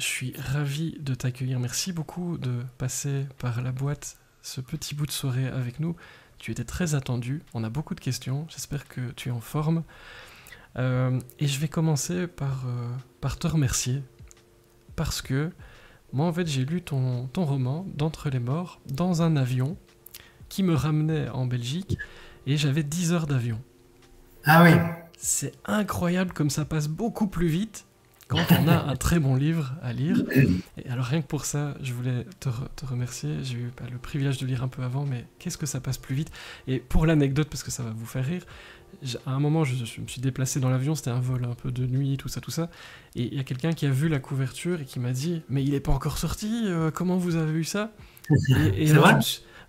Je suis ravi de t'accueillir. Merci beaucoup de passer par la boîte ce petit bout de soirée avec nous. Tu étais très attendu. On a beaucoup de questions. J'espère que tu es en forme. Et je vais commencer par te remercier. Parce que moi, en fait, j'ai lu ton roman d'Entre les morts dans un avion qui me ramenait en Belgique et j'avais 10 heures d'avion. Ah oui, C'est incroyable comme ça passe beaucoup plus vite quand on a un très bon livre à lire. Et alors rien que pour ça, je voulais te remercier. J'ai eu le privilège de lire un peu avant, mais qu'est-ce que ça passe plus vite. Et pour l'anecdote, parce que ça va vous faire rire, à un moment, je me suis déplacé dans l'avion, c'était un vol un peu de nuit, tout ça, tout ça. Et il y a quelqu'un qui a vu la couverture et qui m'a dit « Mais il n'est pas encore sorti, comment vous avez eu ça ?» et c'est alors vrai?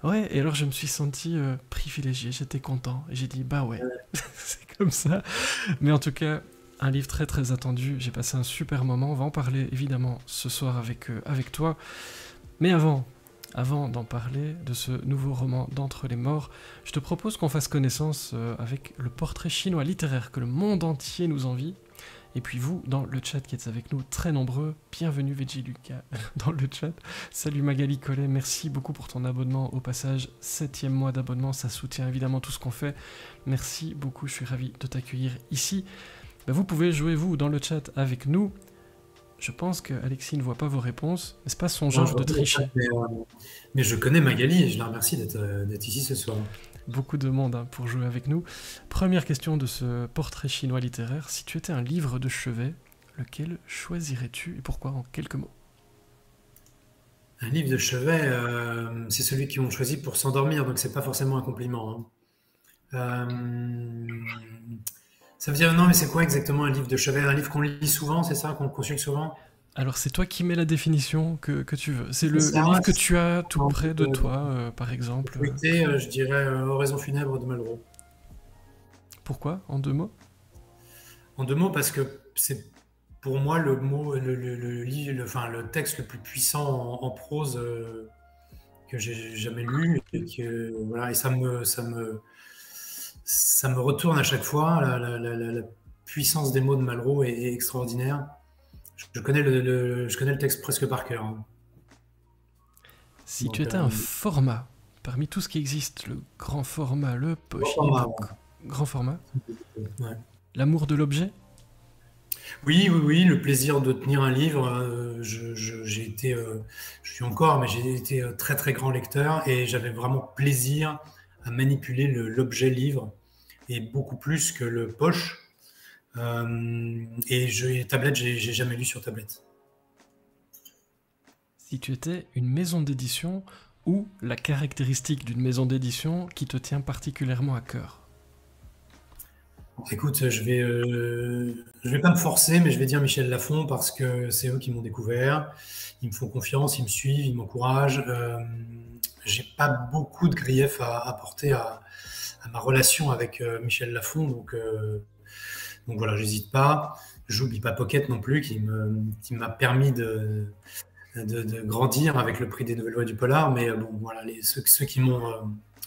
ouais, et alors je me suis senti privilégié, j'étais content. Et j'ai dit « Bah ouais, c'est comme ça. » Mais en tout cas, un livre très très attendu. J'ai passé un super moment. On va en parler évidemment ce soir avec toi. Mais avant d'en parler, de ce nouveau roman d'Entre les morts, je te propose qu'on fasse connaissance avec le portrait chinois littéraire que le monde entier nous envie. Et puis vous, dans le chat qui êtes avec nous, très nombreux, bienvenue Veggie Lucas dans le chat. Salut Magali Collet, merci beaucoup pour ton abonnement au passage. 7e mois d'abonnement, ça soutient évidemment tout ce qu'on fait. Merci beaucoup, je suis ravi de t'accueillir ici. Ben, vous pouvez jouer vous dans le chat avec nous. Je pense que Alexis ne voit pas vos réponses, mais c'est pas son Non, je genre de vois pas le chat, tricher. mais je connais Magali et je la remercie d'être ici ce soir. Beaucoup de monde hein, pour jouer avec nous. Première question de ce portrait chinois littéraire. Si tu étais un livre de chevet, lequel choisirais-tu et pourquoi en quelques mots? Un livre de chevet, c'est celui qu'on choisit pour s'endormir, donc c'est pas forcément un compliment, hein. Ça veut dire non, mais c'est quoi exactement un livre de chevet? Un livre qu'on lit souvent, c'est ça, qu'on consulte souvent? Alors c'est toi qui mets la définition que tu veux. C'est C'est le ça, livre que tu as tout en près de toi, par exemple. feuilleté, je dirais Oraison funèbre de Malraux. Pourquoi? En deux mots? En deux mots, parce que c'est pour moi le mot, enfin, le texte le plus puissant en prose que j'ai jamais lu et que voilà, et ça me retourne à chaque fois. La puissance des mots de Malraux est extraordinaire. Je connais le texte presque par cœur, hein. Si tu Donc, étais un format, parmi tout ce qui existe, le grand format, le bon poche format, e-book, grand format, ouais. l'amour de l'objet, Oui, oui, oui, le plaisir de tenir un livre. J'ai été, je suis encore, mais j'ai été très très grand lecteur et j'avais vraiment plaisir à manipuler l'objet livre et beaucoup plus que le poche. Tablette, j'ai jamais lu sur tablette. si tu étais une maison d'édition ou la caractéristique d'une maison d'édition qui te tient particulièrement à cœur. Écoute, je vais pas me forcer, mais je vais dire Michel Lafon parce que c'est eux qui m'ont découvert. Ils me font confiance, ils me suivent, ils m'encouragent. J'ai pas beaucoup de griefs à apporter à ma relation avec Michel Lafon, donc voilà, j'hésite pas. J'oublie pas Pocket non plus, qui m'a permis de grandir avec le prix des Nouvelles Voix du Polar. Mais bon, voilà, ceux qui m'ont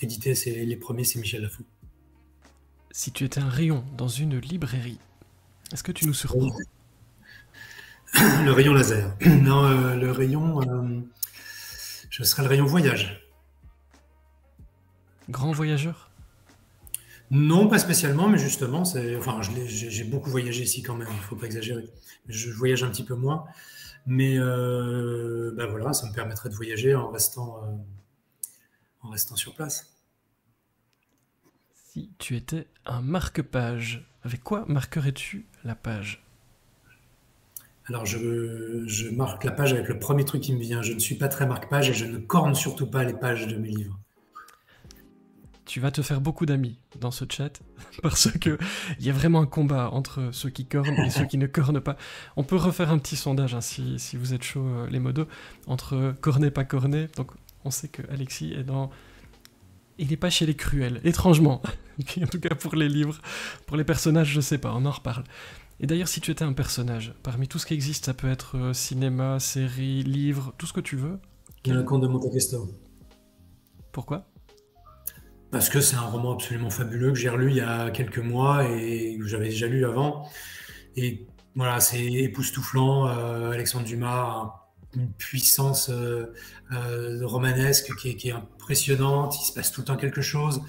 édité, les premiers, c'est Michel Lafon. Si tu étais un rayon dans une librairie, est-ce que tu nous surprends? Le rayon laser. Non, le rayon, je serais le rayon voyage. Grand voyageur? Non, pas spécialement, mais justement, enfin, j'ai beaucoup voyagé ici quand même, il faut pas exagérer. Je voyage un petit peu moins, mais bah voilà, ça me permettrait de voyager en restant sur place. Si tu étais un marque-page, avec quoi marquerais-tu la page? Alors, je marque la page avec le premier truc qui me vient. Je ne suis pas très marque-page et je ne corne surtout pas les pages de mes livres. Tu vas te faire beaucoup d'amis dans ce chat parce que il y a vraiment un combat entre ceux qui cornent et ceux qui ne cornent pas. On peut refaire un petit sondage hein, si vous êtes chaud les modos entre corner pas corner. Donc on sait que Alexis est dans il n'est pas chez les cruels, étrangement. En tout cas pour les livres, pour les personnages, je sais pas, on en reparle. Et d'ailleurs, si tu étais un personnage, parmi tout ce qui existe, ça peut être cinéma, série, livre, tout ce que tu veux. Le Quel... Comte de Monte Cristo. Pourquoi? Parce que c'est un roman absolument fabuleux que j'ai relu il y a quelques mois et que j'avais déjà lu avant. Et Voilà, c'est époustouflant. Alexandre Dumas a une puissance romanesque qui est impressionnante. Il se passe tout le temps quelque chose.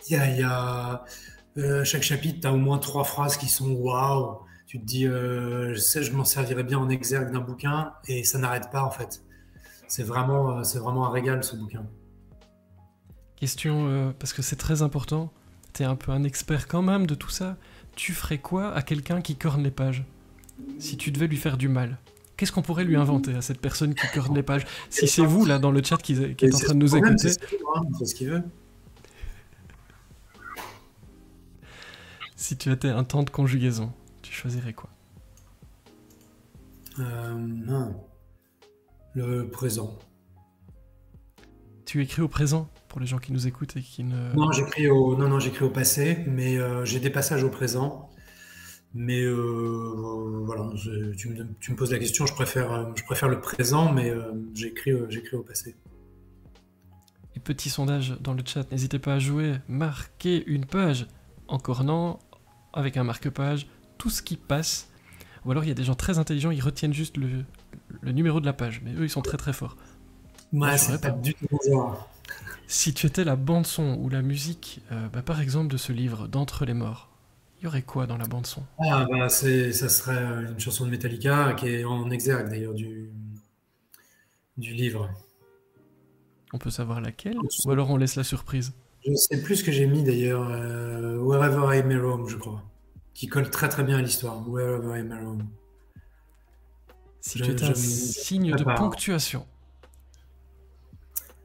Chaque chapitre, tu as au moins 3 phrases qui sont waouh. Tu te dis, je m'en servirais bien en exergue d'un bouquin et ça n'arrête pas en fait. C'est vraiment un régal ce bouquin. Question, parce que c'est très important, t'es un peu un expert quand même de tout ça. Tu ferais quoi à quelqu'un qui corne les pages? Si tu devais lui faire du mal, qu'est-ce qu'on pourrait lui inventer à cette personne qui corne les pages? Si c'est vous, là, dans le chat, qui est en train de nous écouter... C'est ce qu'il veut. Si tu étais un temps de conjugaison, tu choisirais quoi? Le présent. Tu écris au présent, pour les gens qui nous écoutent et qui ne... Non, j'écris au passé, mais j'ai des passages au présent. Mais voilà, tu me poses la question, je préfère le présent, mais j'écris au passé. Et petit sondage dans le chat, n'hésitez pas à jouer, marquez une page en cornant, avec un marque-page, tout ce qui passe. Ou alors il y a des gens très intelligents, ils retiennent juste le numéro de la page, mais eux ils sont très très forts. Ouais, c'est pas du tout bizarre. Si tu étais la bande-son ou la musique, par exemple de ce livre, d'Entre les morts, il y aurait quoi dans la bande-son? Ah, bah, ça serait une chanson de Metallica qui est en exergue d'ailleurs du livre. On peut savoir laquelle? Ou alors on laisse la surprise? Je sais plus ce que j'ai mis d'ailleurs, Wherever I May Roam, je crois, qui colle très très bien à l'histoire. Wherever I May Roam. Si tu étais un signe de ponctuation.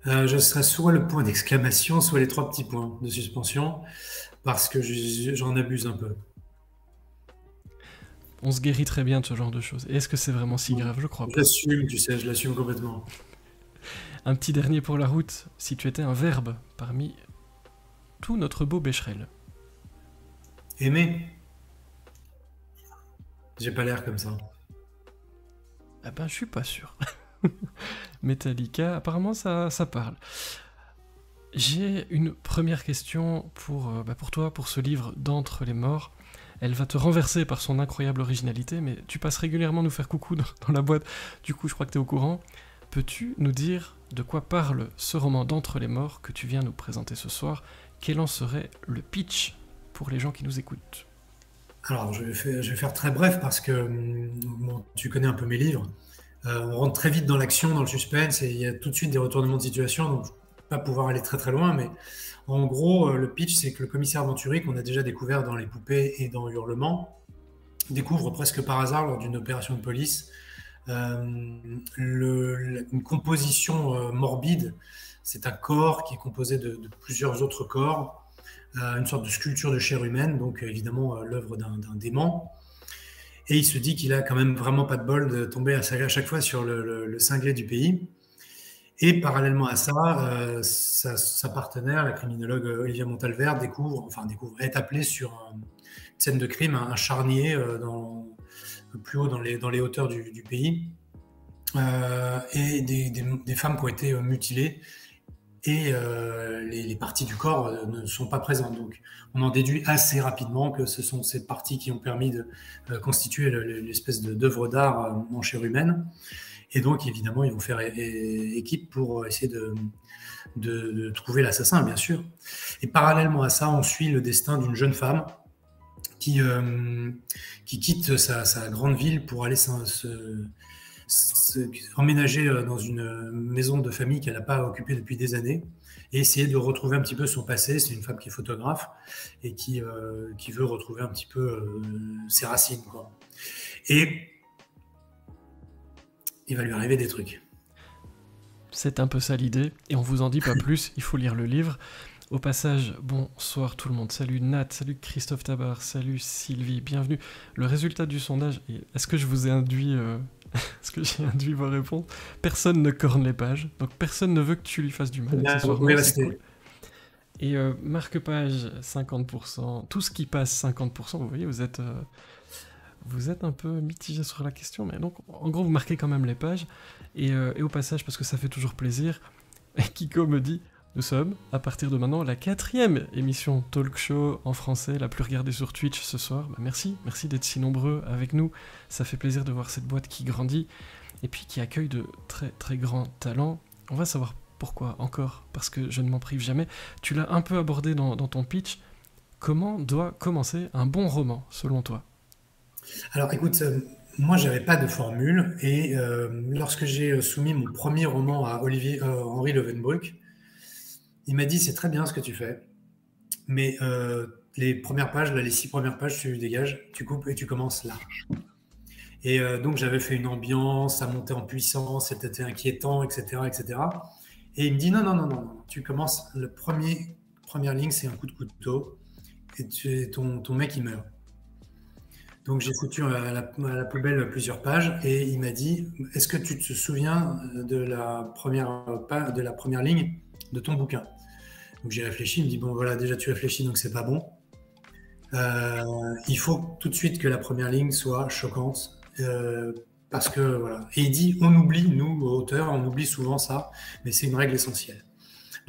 Je serais soit le point d'exclamation, soit les 3 petits points de suspension, parce que j'en abuse un peu. On se guérit très bien de ce genre de choses. Et est-ce que c'est vraiment si grave? Je crois pas. J'assume, tu sais, je l'assume complètement. Un petit dernier pour la route. Si tu étais un verbe parmi tout notre beau Becherel. Aimer. J'ai pas l'air comme ça. Ah ben, je suis pas sûr. Metallica, apparemment ça parle. J'ai une première question pour toi, pour ce livre d'Entre les morts. Elle va te renverser par son incroyable originalité, mais tu passes régulièrement nous faire coucou dans la boîte, du coup je crois que tu es au courant. Peux-tu nous dire de quoi parle ce roman d'Entre les morts que tu viens nous présenter ce soir? Quel en serait le pitch pour les gens qui nous écoutent? Alors je vais faire très bref parce que bon, tu connais un peu mes livres. On rentre très vite dans l'action, dans le suspense, et il y a tout de suite des retournements de situation, donc je ne vais pas pouvoir aller très très loin, mais en gros, le pitch, c'est que le commissaire Venturi, qu'on a déjà découvert dans Les Poupées et dans Hurlement, découvre presque par hasard, lors d'une opération de police, une composition morbide. C'est un corps qui est composé de plusieurs autres corps, une sorte de sculpture de chair humaine, donc évidemment l'œuvre d'un dément. Et il se dit qu'il a quand même vraiment pas de bol de tomber à chaque fois sur le cinglé du pays. Et parallèlement à ça, sa partenaire, la criminologue Olivia Montalvert, est appelée sur une scène de crime, un charnier plus haut dans les hauteurs du pays, et des femmes qui ont été mutilées, et les parties du corps ne sont pas présentes. Donc on en déduit assez rapidement que ce sont ces parties qui ont permis de constituer l'espèce d'œuvre d'art en chair humaine. Et donc évidemment ils vont faire équipe pour essayer de trouver l'assassin, bien sûr. Et parallèlement à ça, on suit le destin d'une jeune femme qui quitte sa grande ville pour aller emménager dans une maison de famille qu'elle n'a pas occupée depuis des années et essayer de retrouver un petit peu son passé. C'est une femme qui est photographe et qui veut retrouver un petit peu ses racines, quoi. Et il va lui arriver des trucs. C'est un peu ça l'idée, et on vous en dit pas plus, il faut lire le livre. Au passage, bonsoir tout le monde, salut Nat, salut Christophe Tabar, salut Sylvie, bienvenue. Le résultat du sondage, est-ce que je vous ai induit... Est-ce que j'ai induit vos réponses? Personne ne corne les pages, donc personne ne veut que tu lui fasses du mal. C'est cool. Et marque-page, 50%, tout ce qui passe, 50%, vous voyez, vous êtes un peu mitigé sur la question, mais donc, en gros, vous marquez quand même les pages. Et au passage, parce que ça fait toujours plaisir, Kiko me dit, Nous sommes, à partir de maintenant, la 4e émission talk show en français, la plus regardée sur Twitch ce soir. Bah, merci d'être si nombreux avec nous. Ça fait plaisir de voir cette boîte qui grandit et puis qui accueille de très très grands talents. On va savoir pourquoi encore, parce que je ne m'en prive jamais. Tu l'as un peu abordé dans ton pitch. Comment doit commencer un bon roman, selon toi? Alors écoute, moi j'avais pas de formule et lorsque j'ai soumis mon premier roman à Henri Leeuwenbruck, il m'a dit c'est très bien ce que tu fais, mais les premières pages, là, les 6 premières pages, tu dégages, tu coupes et tu commences là. Et donc j'avais fait une ambiance, ça montait en puissance, c'était inquiétant, etc., etc. Et il me dit non, tu commences, première ligne c'est un coup de couteau et ton mec il meurt. Donc j'ai foutu à la poubelle plusieurs pages et il m'a dit est-ce que tu te souviens de la première ligne de ton bouquin? Donc j'ai réfléchi, il me dit bon voilà déjà tu réfléchis donc c'est pas bon. Il faut tout de suite que la première ligne soit choquante parce que voilà. Et il dit on oublie, nous auteurs, on oublie souvent ça, mais c'est une règle essentielle.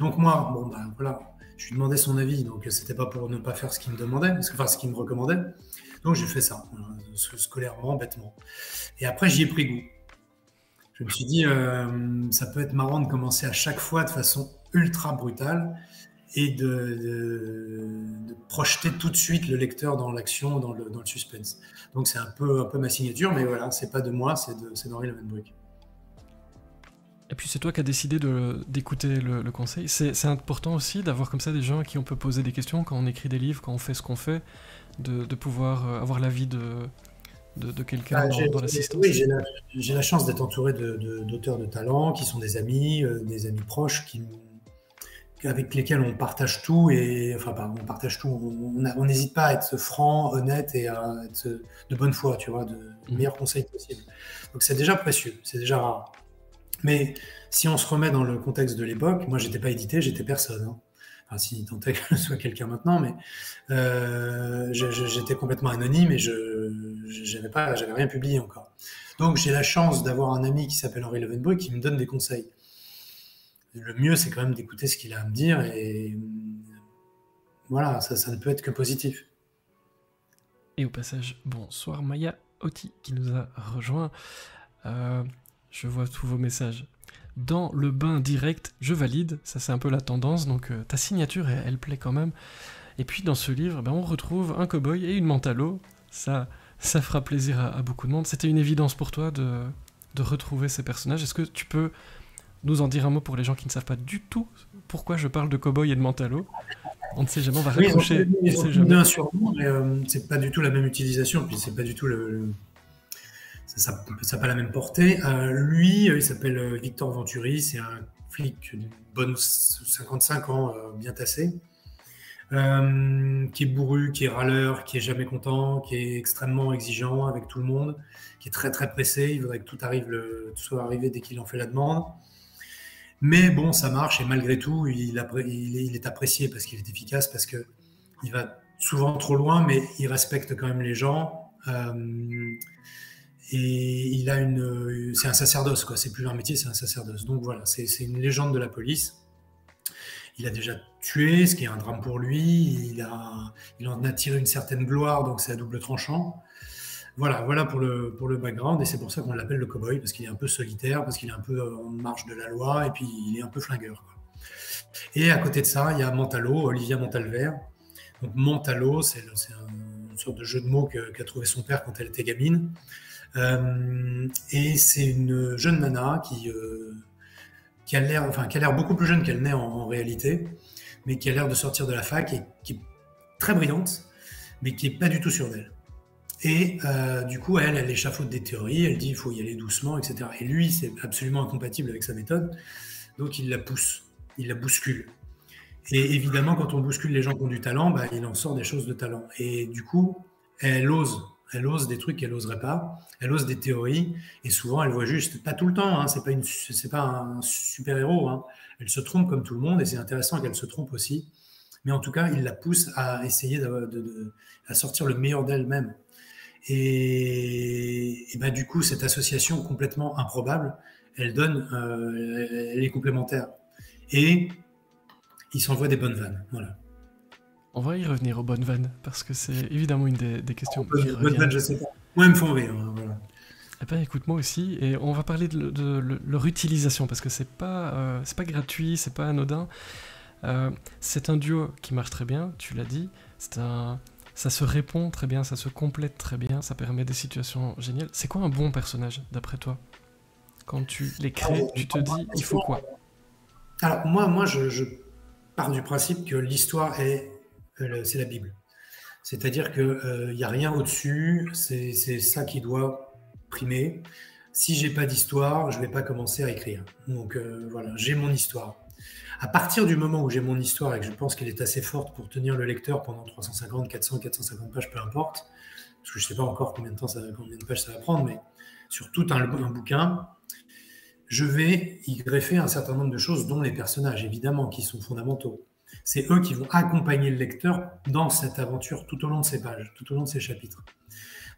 Donc moi bon ben voilà, je lui demandais son avis, donc c'était pas pour ne pas faire ce qu'il me demandait, enfin ce qu'il me recommandait. Donc j'ai fait ça, scolairement, bêtement. Et après j'y ai pris goût. Je me suis dit ça peut être marrant de commencer à chaque fois de façon ultra brutale et de projeter tout de suite le lecteur dans l'action, dans le suspense. Donc c'est un peu ma signature, mais voilà, c'est pas de moi, c'est d'Henri Leeuwenbruck. Et puis c'est toi qui as décidé d'écouter le conseil. C'est important aussi d'avoir comme ça des gens à qui on peut poser des questions quand on écrit des livres, quand on fait ce qu'on fait, de pouvoir avoir l'avis de quelqu'un dans l'assistance. Oui, j'ai la chance d'être entouré d'auteurs de talent qui sont des amis proches avec lesquels on partage tout et enfin on partage tout, on n'hésite pas à être franc, honnête et à être de bonne foi, tu vois, de meilleurs conseils possibles. Donc c'est déjà précieux, c'est déjà rare. Mais si on se remet dans le contexte de l'époque, moi j'étais pas édité, j'étais personne. Hein. Enfin si tant est que je sois quelqu'un maintenant, mais j'étais complètement anonyme et j'avais rien publié encore. Donc j'ai la chance d'avoir un ami qui s'appelle Henri Leeuwenbruck qui me donne des conseils. Le mieux, c'est quand même d'écouter ce qu'il a à me dire et voilà, ça ne peut être que positif. Et au passage, bonsoir Maya Oti qui nous a rejoint. Je vois tous vos messages. Dans le bain direct, je valide, ça c'est un peu la tendance, donc ta signature, elle plaît quand même. Et puis dans ce livre, on retrouve un cow-boy et une mentalo. Ça fera plaisir à beaucoup de monde. C'était une évidence pour toi de retrouver ces personnages. Est-ce que tu peux nous en dire un mot pour les gens qui ne savent pas du tout pourquoi je parle de cow-boy et de mentalo? On ne sait jamais, on va raccrocher. Ils ont donné un surnom, mais c'est pas du tout la même utilisation, puis c'est pas du tout ça n'a pas la même portée. Lui, il s'appelle Victor Venturi, c'est un flic d'une bonne 55 ans, bien tassé, qui est bourru, qui est râleur, qui est jamais content, qui est extrêmement exigeant avec tout le monde, qui est très très pressé, il voudrait que tout soit arrivé dès qu'il en fait la demande. Mais bon, ça marche et malgré tout, il est apprécié parce qu'il est efficace, parce qu'il va souvent trop loin, mais il respecte quand même les gens. Et c'est un sacerdoce, quoi. C'est plus un métier, c'est un sacerdoce. Donc voilà, c'est une légende de la police. Il a déjà tué, ce qui est un drame pour lui. Il en a tiré une certaine gloire, donc c'est à double tranchant. Voilà pour le background, et c'est pour ça qu'on l'appelle le cow-boy, parce qu'il est un peu solitaire, parce qu'il est un peu en marge de la loi, et puis il est un peu flingueur, quoi. Et à côté de ça, il y a Mentalo, Olivia Montalver. Donc Mentalo, c'est une sorte de jeu de mots qu'a trouvé son père quand elle était gamine. Et c'est une jeune nana qui a l'air beaucoup plus jeune qu'elle n'est en réalité, mais qui a l'air de sortir de la fac et qui est très brillante, mais qui n'est pas du tout sûre d'elle. Et du coup, elle échafaude des théories, elle dit il faut y aller doucement, etc. Et lui, c'est absolument incompatible avec sa méthode, donc il la pousse, il la bouscule. Et évidemment, quand on bouscule les gens qui ont du talent, il en sort des choses de talent. Et du coup, elle ose des trucs qu'elle n'oserait pas, elle ose des théories, et souvent elle voit juste, pas tout le temps, hein, c'est pas un super-héros, hein. Elle se trompe comme tout le monde, et c'est intéressant qu'elle se trompe aussi, mais en tout cas, il la pousse à essayer à sortir le meilleur d'elle-même. Et du coup, cette association complètement improbable, elle est complémentaire. Et il s'envoie des bonnes vannes. Voilà. On va y revenir aux bonnes vannes, parce que c'est évidemment une des questions qui Bonnes vannes, reviennent. je sais pas. Moi, ils me font rire. Voilà. Eh ben écoute, moi aussi, et on va parler de leur utilisation, parce que c'est pas gratuit, c'est pas anodin. C'est un duo qui marche très bien, tu l'as dit. Ça se répond très bien, ça se complète très bien, ça permet des situations géniales. C'est quoi un bon personnage, d'après toi? Quand tu les crées, tu te dis, il faut quoi? Alors, moi je pars du principe que l'histoire c'est la Bible. C'est-à-dire qu'il n'y a rien au-dessus, c'est ça qui doit primer. Si j'ai pas d'histoire, je vais pas commencer à écrire. Donc voilà, j'ai mon histoire. À partir du moment où j'ai mon histoire et que je pense qu'elle est assez forte pour tenir le lecteur pendant 350, 400, 450 pages, peu importe, parce que je ne sais pas encore combien de pages ça va prendre, mais sur tout un bouquin, je vais y greffer un certain nombre de choses, dont les personnages, évidemment, qui sont fondamentaux. C'est eux qui vont accompagner le lecteur dans cette aventure tout au long de ces pages, tout au long de ces chapitres.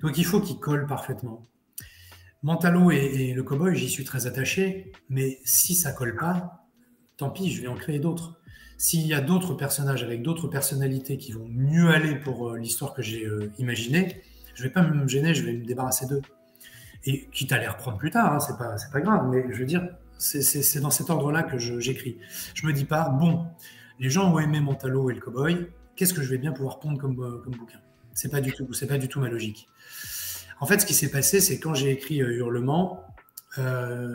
Donc il faut qu'ils collent parfaitement. Mantalo et le cowboy, j'y suis très attaché, mais si ça colle pas, tant pis, je vais en créer d'autres. S'il y a d'autres personnages avec d'autres personnalités qui vont mieux aller pour l'histoire que j'ai imaginée, je ne vais pas me gêner, je vais me débarrasser d'eux. Et quitte à les reprendre plus tard, hein, c'est pas grave, mais je veux dire, c'est dans cet ordre-là que j'écris. Je me dis pas, bon, les gens ont aimé Mantalo et le cowboy, qu'est-ce que je vais bien pouvoir pondre comme bouquin? C'est pas du tout ma logique. En fait, ce qui s'est passé, c'est quand j'ai écrit Hurlement,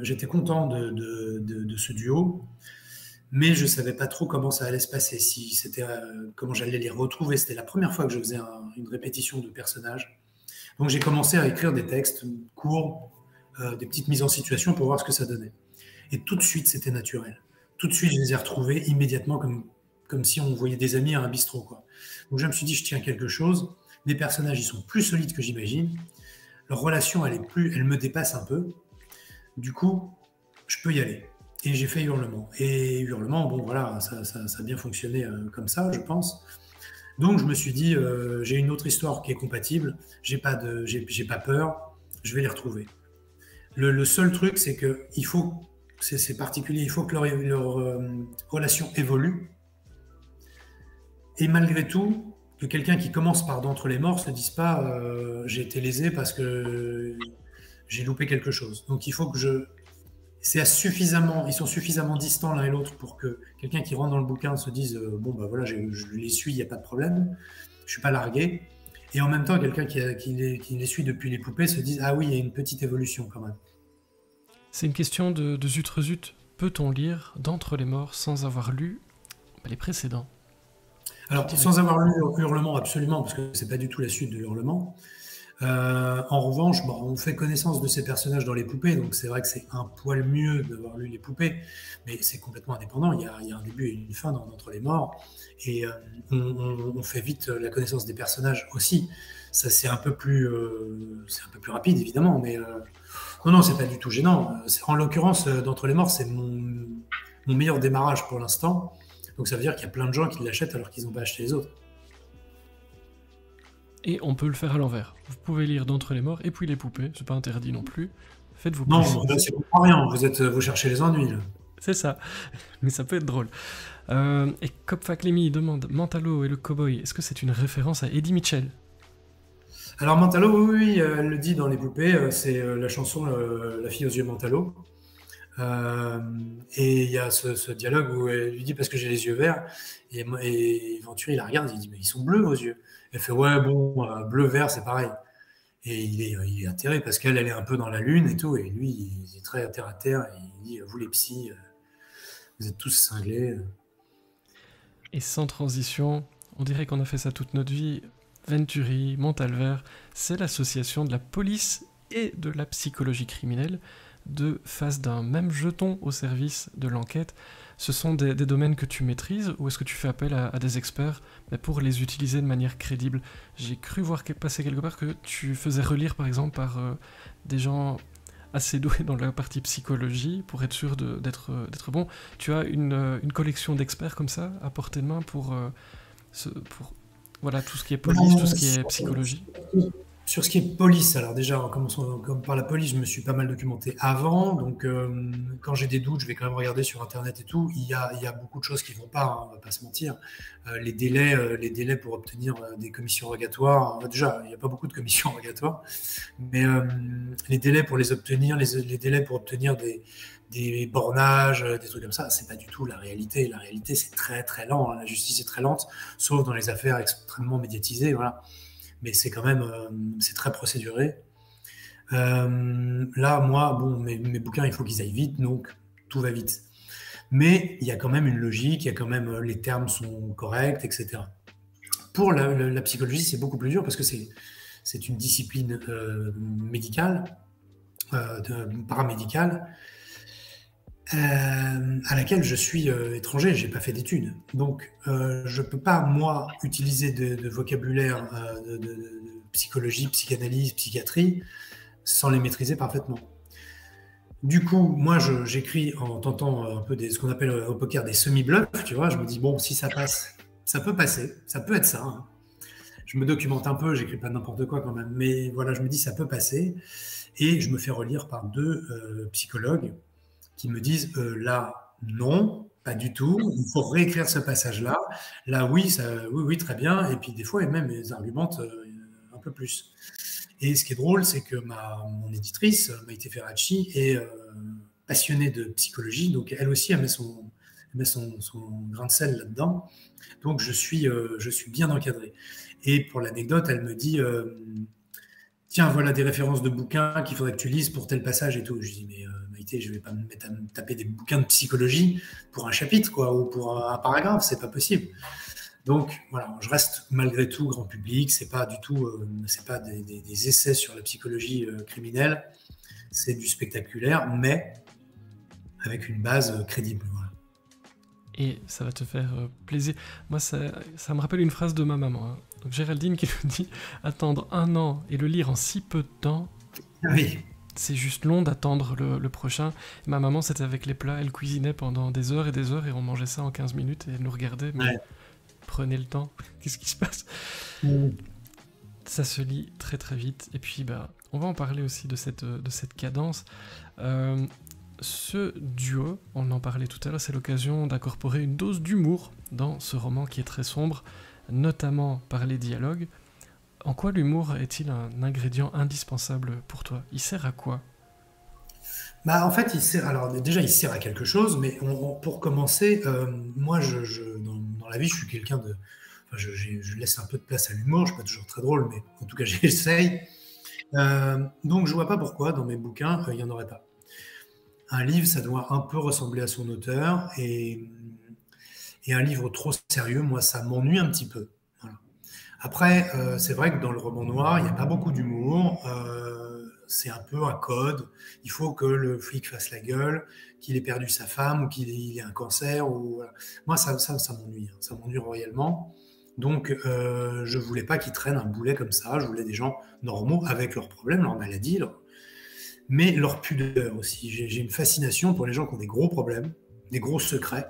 j'étais content de ce duo, mais je ne savais pas trop comment ça allait se passer, si c'était comment j'allais les retrouver. C'était la première fois que je faisais une répétition de personnages. Donc j'ai commencé à écrire des textes courts, des petites mises en situation pour voir ce que ça donnait. Et tout de suite, c'était naturel. Tout de suite, je les ai retrouvés immédiatement comme si on voyait des amis à un bistrot, quoi. Donc je me suis dit, je tiens quelque chose. Les personnages, ils sont plus solides que j'imagine. Leur relation, elle me dépasse un peu. Du coup, je peux y aller. Et j'ai fait Hurlement. Et Hurlement, bon voilà, ça a bien fonctionné comme ça, je pense. Donc je me suis dit, j'ai une autre histoire qui est compatible, j'ai pas peur, je vais les retrouver. Le seul truc, c'est que c'est particulier, il faut que leur relation évolue. Et malgré tout, que quelqu'un qui commence par D'entre les morts se dise pas, j'ai été lésé parce que j'ai loupé quelque chose. Donc il faut que ils sont suffisamment distants l'un et l'autre pour que quelqu'un qui rentre dans le bouquin se dise bon bah voilà, je les suis, il n'y a pas de problème, je suis pas largué. Et en même temps, quelqu'un qui les suit depuis les poupées se dise ah oui, il y a une petite évolution quand même. C'est une question de zut rezut. Peut-on lire D'entre les morts sans avoir lu les précédents? Alors sans avoir lu Hurlement, absolument, parce que c'est pas du tout la suite de Hurlement. En revanche, bon, on fait connaissance de ces personnages dans les poupées, donc c'est vrai que c'est un poil mieux d'avoir lu les poupées, mais c'est complètement indépendant. Il y a un début et une fin D'entre les morts, et on fait vite la connaissance des personnages aussi. Ça c'est un peu plus rapide évidemment, mais non, c'est pas du tout gênant. En l'occurrence, D'entre les morts, c'est mon meilleur démarrage pour l'instant, donc ça veut dire qu'il y a plein de gens qui l'achètent alors qu'ils n'ont pas acheté les autres. Et on peut le faire à l'envers. Vous pouvez lire D'entre les morts et puis les poupées, c'est pas interdit non plus. Faites-vous plaisir. Non, c'est pas rien, vous cherchez les ennuis là. C'est ça, mais ça peut être drôle. Et Kopfaklémy demande Mantalo et le cowboy, est-ce que c'est une référence à Eddie Mitchell? Alors Mantalo, oui, elle le dit dans les poupées, c'est la chanson La fille aux yeux Mantalo. Et il y a ce dialogue où elle lui dit parce que j'ai les yeux verts, et Venturi il la regarde, il dit mais ils sont bleus vos yeux. Elle fait ouais bon, bleu-vert c'est pareil. Et il est atterré parce qu'elle est un peu dans la lune et tout, et lui il est très terre à terre, et il dit vous les psys, vous êtes tous cinglés. Et sans transition, on dirait qu'on a fait ça toute notre vie. Venturi, Montalver, c'est l'association de la police et de la psychologie criminelle face d'un même jeton au service de l'enquête. Ce sont des domaines que tu maîtrises ou est-ce que tu fais appel à des experts pour les utiliser de manière crédible? J'ai cru voir passer quelque part que tu faisais relire par exemple par des gens assez doués dans la partie psychologie pour être sûr d'être bon. Tu as une collection d'experts comme ça à portée de main pour voilà, tout ce qui est police, tout ce qui est psychologie. Sur ce qui est police, alors déjà, en commençant comme par la police, je me suis pas mal documenté avant. Donc, quand j'ai des doutes, je vais quand même regarder sur Internet et tout. Il y a beaucoup de choses qui vont pas, hein, on va pas se mentir. Les délais pour obtenir des commissions rogatoires, déjà, il n'y a pas beaucoup de commissions rogatoires, mais les délais pour les obtenir, les délais pour obtenir des bornages, des trucs comme ça, c'est pas du tout la réalité. La réalité, c'est très très lent, hein. La justice est très lente, sauf dans les affaires extrêmement médiatisées, voilà. Mais c'est quand même, c'est très procéduré. Là, moi, bon, mes bouquins, il faut qu'ils aillent vite, donc tout va vite. Mais il y a quand même une logique, il y a quand même, les termes sont corrects, etc. Pour la psychologie, c'est beaucoup plus dur parce que c'est une discipline médicale, paramédicale, à laquelle je suis étranger, j'ai pas fait d'études. Donc, je peux pas, moi, utiliser de vocabulaire de psychologie, psychanalyse, psychiatrie, sans les maîtriser parfaitement. Du coup, moi, j'écris en tentant un peu ce qu'on appelle au poker des semi-bluffs, tu vois. Je me dis, bon, si ça passe, ça peut passer, ça peut être ça, hein. Je me documente un peu, j'écris pas n'importe quoi quand même, mais voilà, je me dis, ça peut passer. Et je me fais relire par deux psychologues qui me disent là, non, pas du tout, il faut réécrire ce passage-là. Là, oui, oui, oui, très bien. Et puis des fois, même, ils argumentent un peu plus. Et ce qui est drôle, c'est que mon éditrice, Maïté Ferracci, est passionnée de psychologie, donc elle aussi, elle met son grain de sel là-dedans. Donc je suis bien encadré. Et pour l'anecdote, elle me dit tiens, voilà des références de bouquins qu'il faudrait que tu lises pour tel passage et tout. Je dis, mais Maïté, je vais pas me mettre à me taper des bouquins de psychologie pour un chapitre, quoi, ou pour un paragraphe, c'est pas possible. Donc voilà, je reste malgré tout grand public, c'est pas du tout, c'est pas des essais sur la psychologie criminelle, c'est du spectaculaire, mais avec une base crédible. Voilà. Et ça va te faire plaisir. Moi, ça me rappelle une phrase de ma maman, hein. Donc Géraldine qui nous dit « Attendre 1 an et le lire en si peu de temps, Oui. c'est juste long d'attendre le prochain. » Ma maman, c'était avec les plats, elle cuisinait pendant des heures et on mangeait ça en 15 minutes et elle nous regardait, mais Ouais. prenez le temps, qu'est-ce qui se passe? Ça se lit très très vite. Et puis, on va en parler aussi de cette cadence. Ce duo, on en parlait tout à l'heure, c'est l'occasion d'incorporer une dose d'humour dans ce roman qui est très sombre, notamment par les dialogues. En quoi l'humour est-il un ingrédient indispensable pour toi? Il sert à quoi? En fait, alors déjà, il sert à quelque chose, mais pour commencer, moi, dans la vie, je suis quelqu'un de. Enfin, je laisse un peu de place à l'humour, je suis pas toujours très drôle, mais en tout cas, j'essaye. Donc, je vois pas pourquoi, dans mes bouquins, il y en aurait pas. Un livre, ça doit un peu ressembler à son auteur, et un livre trop sérieux, moi, ça m'ennuie un petit peu. Voilà. Après, c'est vrai que dans le roman noir, il n'y a pas beaucoup d'humour. C'est un peu un code. Il faut que le flic fasse la gueule, qu'il ait perdu sa femme ou qu'il ait un cancer. Voilà. Moi, ça m'ennuie. Hein. Ça m'ennuie royalement. Donc, je voulais pas qu'ils traînent un boulet comme ça. Je voulais des gens normaux avec leurs problèmes, leurs maladies, mais leur pudeur aussi. J'ai une fascination pour les gens qui ont des gros problèmes, des gros secrets.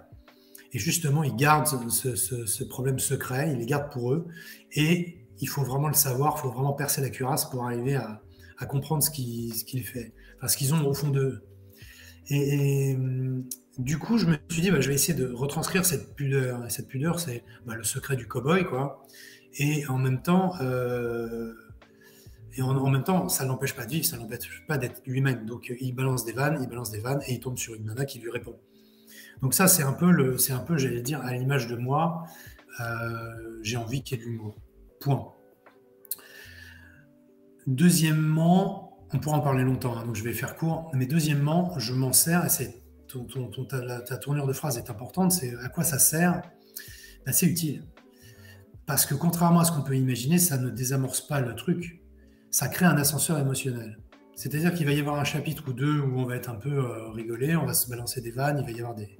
Et justement, ils gardent ce problème secret, ils les gardent pour eux. Et il faut vraiment le savoir, il faut vraiment percer la cuirasse pour arriver à comprendre ce qu'il fait, enfin, ce qu'ils ont au fond d'eux. Et du coup, je me suis dit, je vais essayer de retranscrire cette pudeur. Et cette pudeur, c'est le secret du cow-boy, quoi. Et en même temps, ça l'empêche pas de vivre, ça l'empêche pas d'être lui-même. Donc, il balance des vannes, et il tombe sur une nana qui lui répond. Donc ça, c'est un peu, j'allais dire, à l'image de moi, j'ai envie qu'il y ait de l'humour. Point. Deuxièmement, on pourra en parler longtemps, hein, donc je vais faire court, mais deuxièmement, je m'en sers, et ta tournure de phrase est importante, c'est à quoi ça sert? C'est utile. Parce que contrairement à ce qu'on peut imaginer, ça ne désamorce pas le truc. Ça crée un ascenseur émotionnel. C'est-à-dire qu'il va y avoir un chapitre ou deux où on va être un peu rigolé, on va se balancer des vannes, il va y avoir des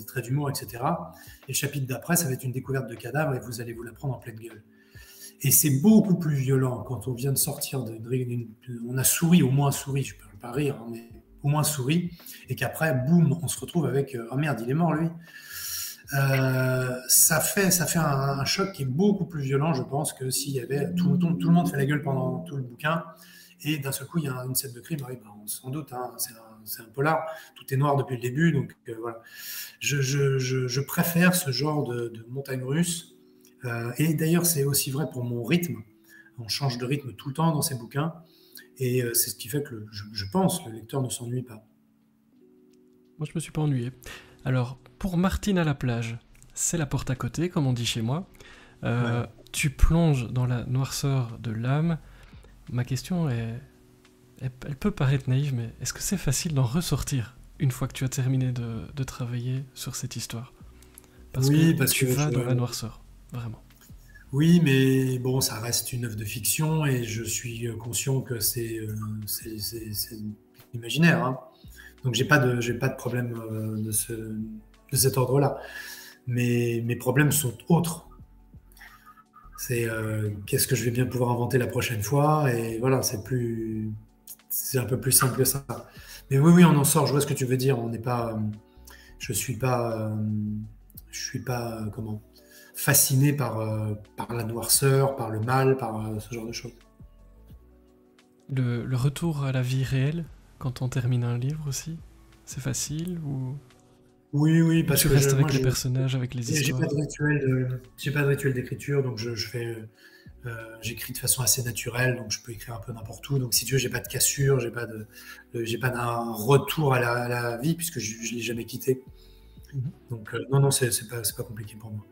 traits d'humour, etc. Et le chapitre d'après, ça va être une découverte de cadavres et vous allez vous la prendre en pleine gueule. Et c'est beaucoup plus violent quand on vient de sortir on a souri, au moins souri, je ne peux pas rire, mais au moins souri, et qu'après, boum, on se retrouve avec oh merde, il est mort lui. Ça fait un choc qui est beaucoup plus violent, je pense, que s'il y avait tout le monde fait la gueule pendant tout le bouquin, et d'un seul coup, il y a une scène de crime. Ah oui, bah, on s'en doute, hein, c'est un polar, tout est noir depuis le début, donc voilà. Je préfère ce genre de montagne russe. Et d'ailleurs, c'est aussi vrai pour mon rythme. On change de rythme tout le temps dans ces bouquins. Et c'est ce qui fait que, je pense, le lecteur ne s'ennuie pas. Moi, je me suis pas ennuyé. Alors, pour Martine à la plage, c'est la porte à côté, comme on dit chez moi. Ouais. Tu plonges dans la noirceur de l'âme. Ma question est, elle peut paraître naïve, mais est-ce que c'est facile d'en ressortir une fois que tu as terminé de travailler sur cette histoire? Parce que Oui, parce tu que vas dans la noirceur, vraiment. oui, mais bon, ça reste une œuvre de fiction et je suis conscient que c'est imaginaire, hein. Donc j'ai pas de problème de cet ordre-là. Mais mes problèmes sont autres. C'est qu'est-ce que je vais bien pouvoir inventer la prochaine fois, et voilà, c'est un peu plus simple que ça. Mais oui, oui, on en sort. Je vois ce que tu veux dire. On n'est pas, je suis pas, je suis pas comment fasciné par la noirceur, par le mal, par ce genre de choses. Le retour à la vie réelle, quand on termine un livre aussi, c'est facile Oui, oui, ou parce tu que restes avec moi, les personnages, avec les j'ai pas histoires? de rituel, j'ai pas de rituel d'écriture, donc je fais, j'écris de façon assez naturelle, donc je peux écrire un peu n'importe où. Donc si tu veux, j'ai pas de cassure, j'ai pas d'un retour à la vie puisque je l'ai jamais quitté. Mhm. Donc non, non, c'est pas compliqué pour moi.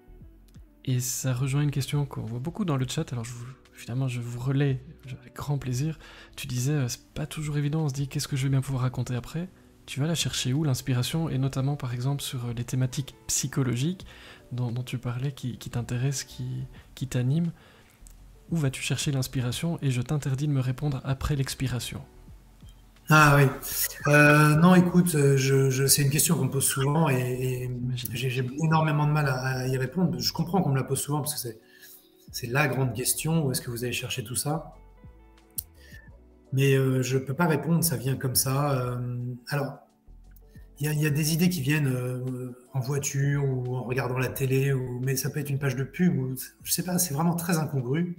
Et ça rejoint une question qu'on voit beaucoup dans le chat, alors finalement je vous relais avec grand plaisir. Tu disais, c'est pas toujours évident, on se dit qu'est-ce que je vais bien pouvoir raconter après. Tu vas la chercher où l'inspiration, et notamment par exemple sur les thématiques psychologiques dont tu parlais, qui t'intéressent, qui t'animent. Où vas-tu chercher l'inspiration? Et je t'interdis de me répondre après l'expiration. Ah oui. Non, écoute, c'est une question qu'on me pose souvent et J'imagine. j'ai énormément de mal à y répondre. Je comprends qu'on me la pose souvent parce que c'est la grande question. Où est-ce que vous allez chercher tout ça? Mais je peux pas répondre, ça vient comme ça. Alors, il y a des idées qui viennent en voiture ou en regardant la télé, mais ça peut être une page de pub, ou je sais pas, c'est vraiment très incongru.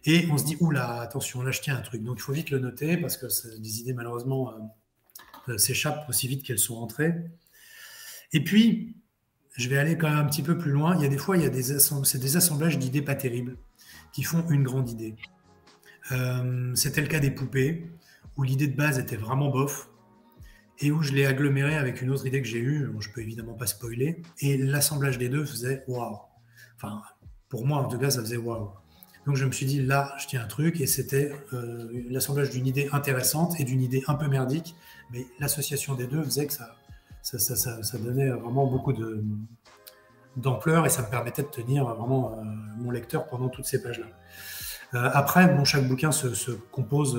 Et on se dit, oula, attention, là je tiens un truc. Donc il faut vite le noter parce que les idées malheureusement s'échappent aussi vite qu'elles sont entrées. Et puis, je vais aller quand même un petit peu plus loin. Il y a des fois, c'est des assemblages d'idées pas terribles qui font une grande idée. C'était le cas des poupées, où l'idée de base était vraiment bof, et où je l'ai aggloméré avec une autre idée que j'ai eue, je peux évidemment pas spoiler, et l'assemblage des deux faisait waouh. Enfin, pour moi en tout cas, ça faisait waouh. Donc je me suis dit, là, je tiens un truc, et c'était l'assemblage d'une idée intéressante et d'une idée un peu merdique, mais l'association des deux faisait que ça donnait vraiment beaucoup d'ampleur, et ça me permettait de tenir vraiment mon lecteur pendant toutes ces pages-là. Après, bon, chaque bouquin se compose,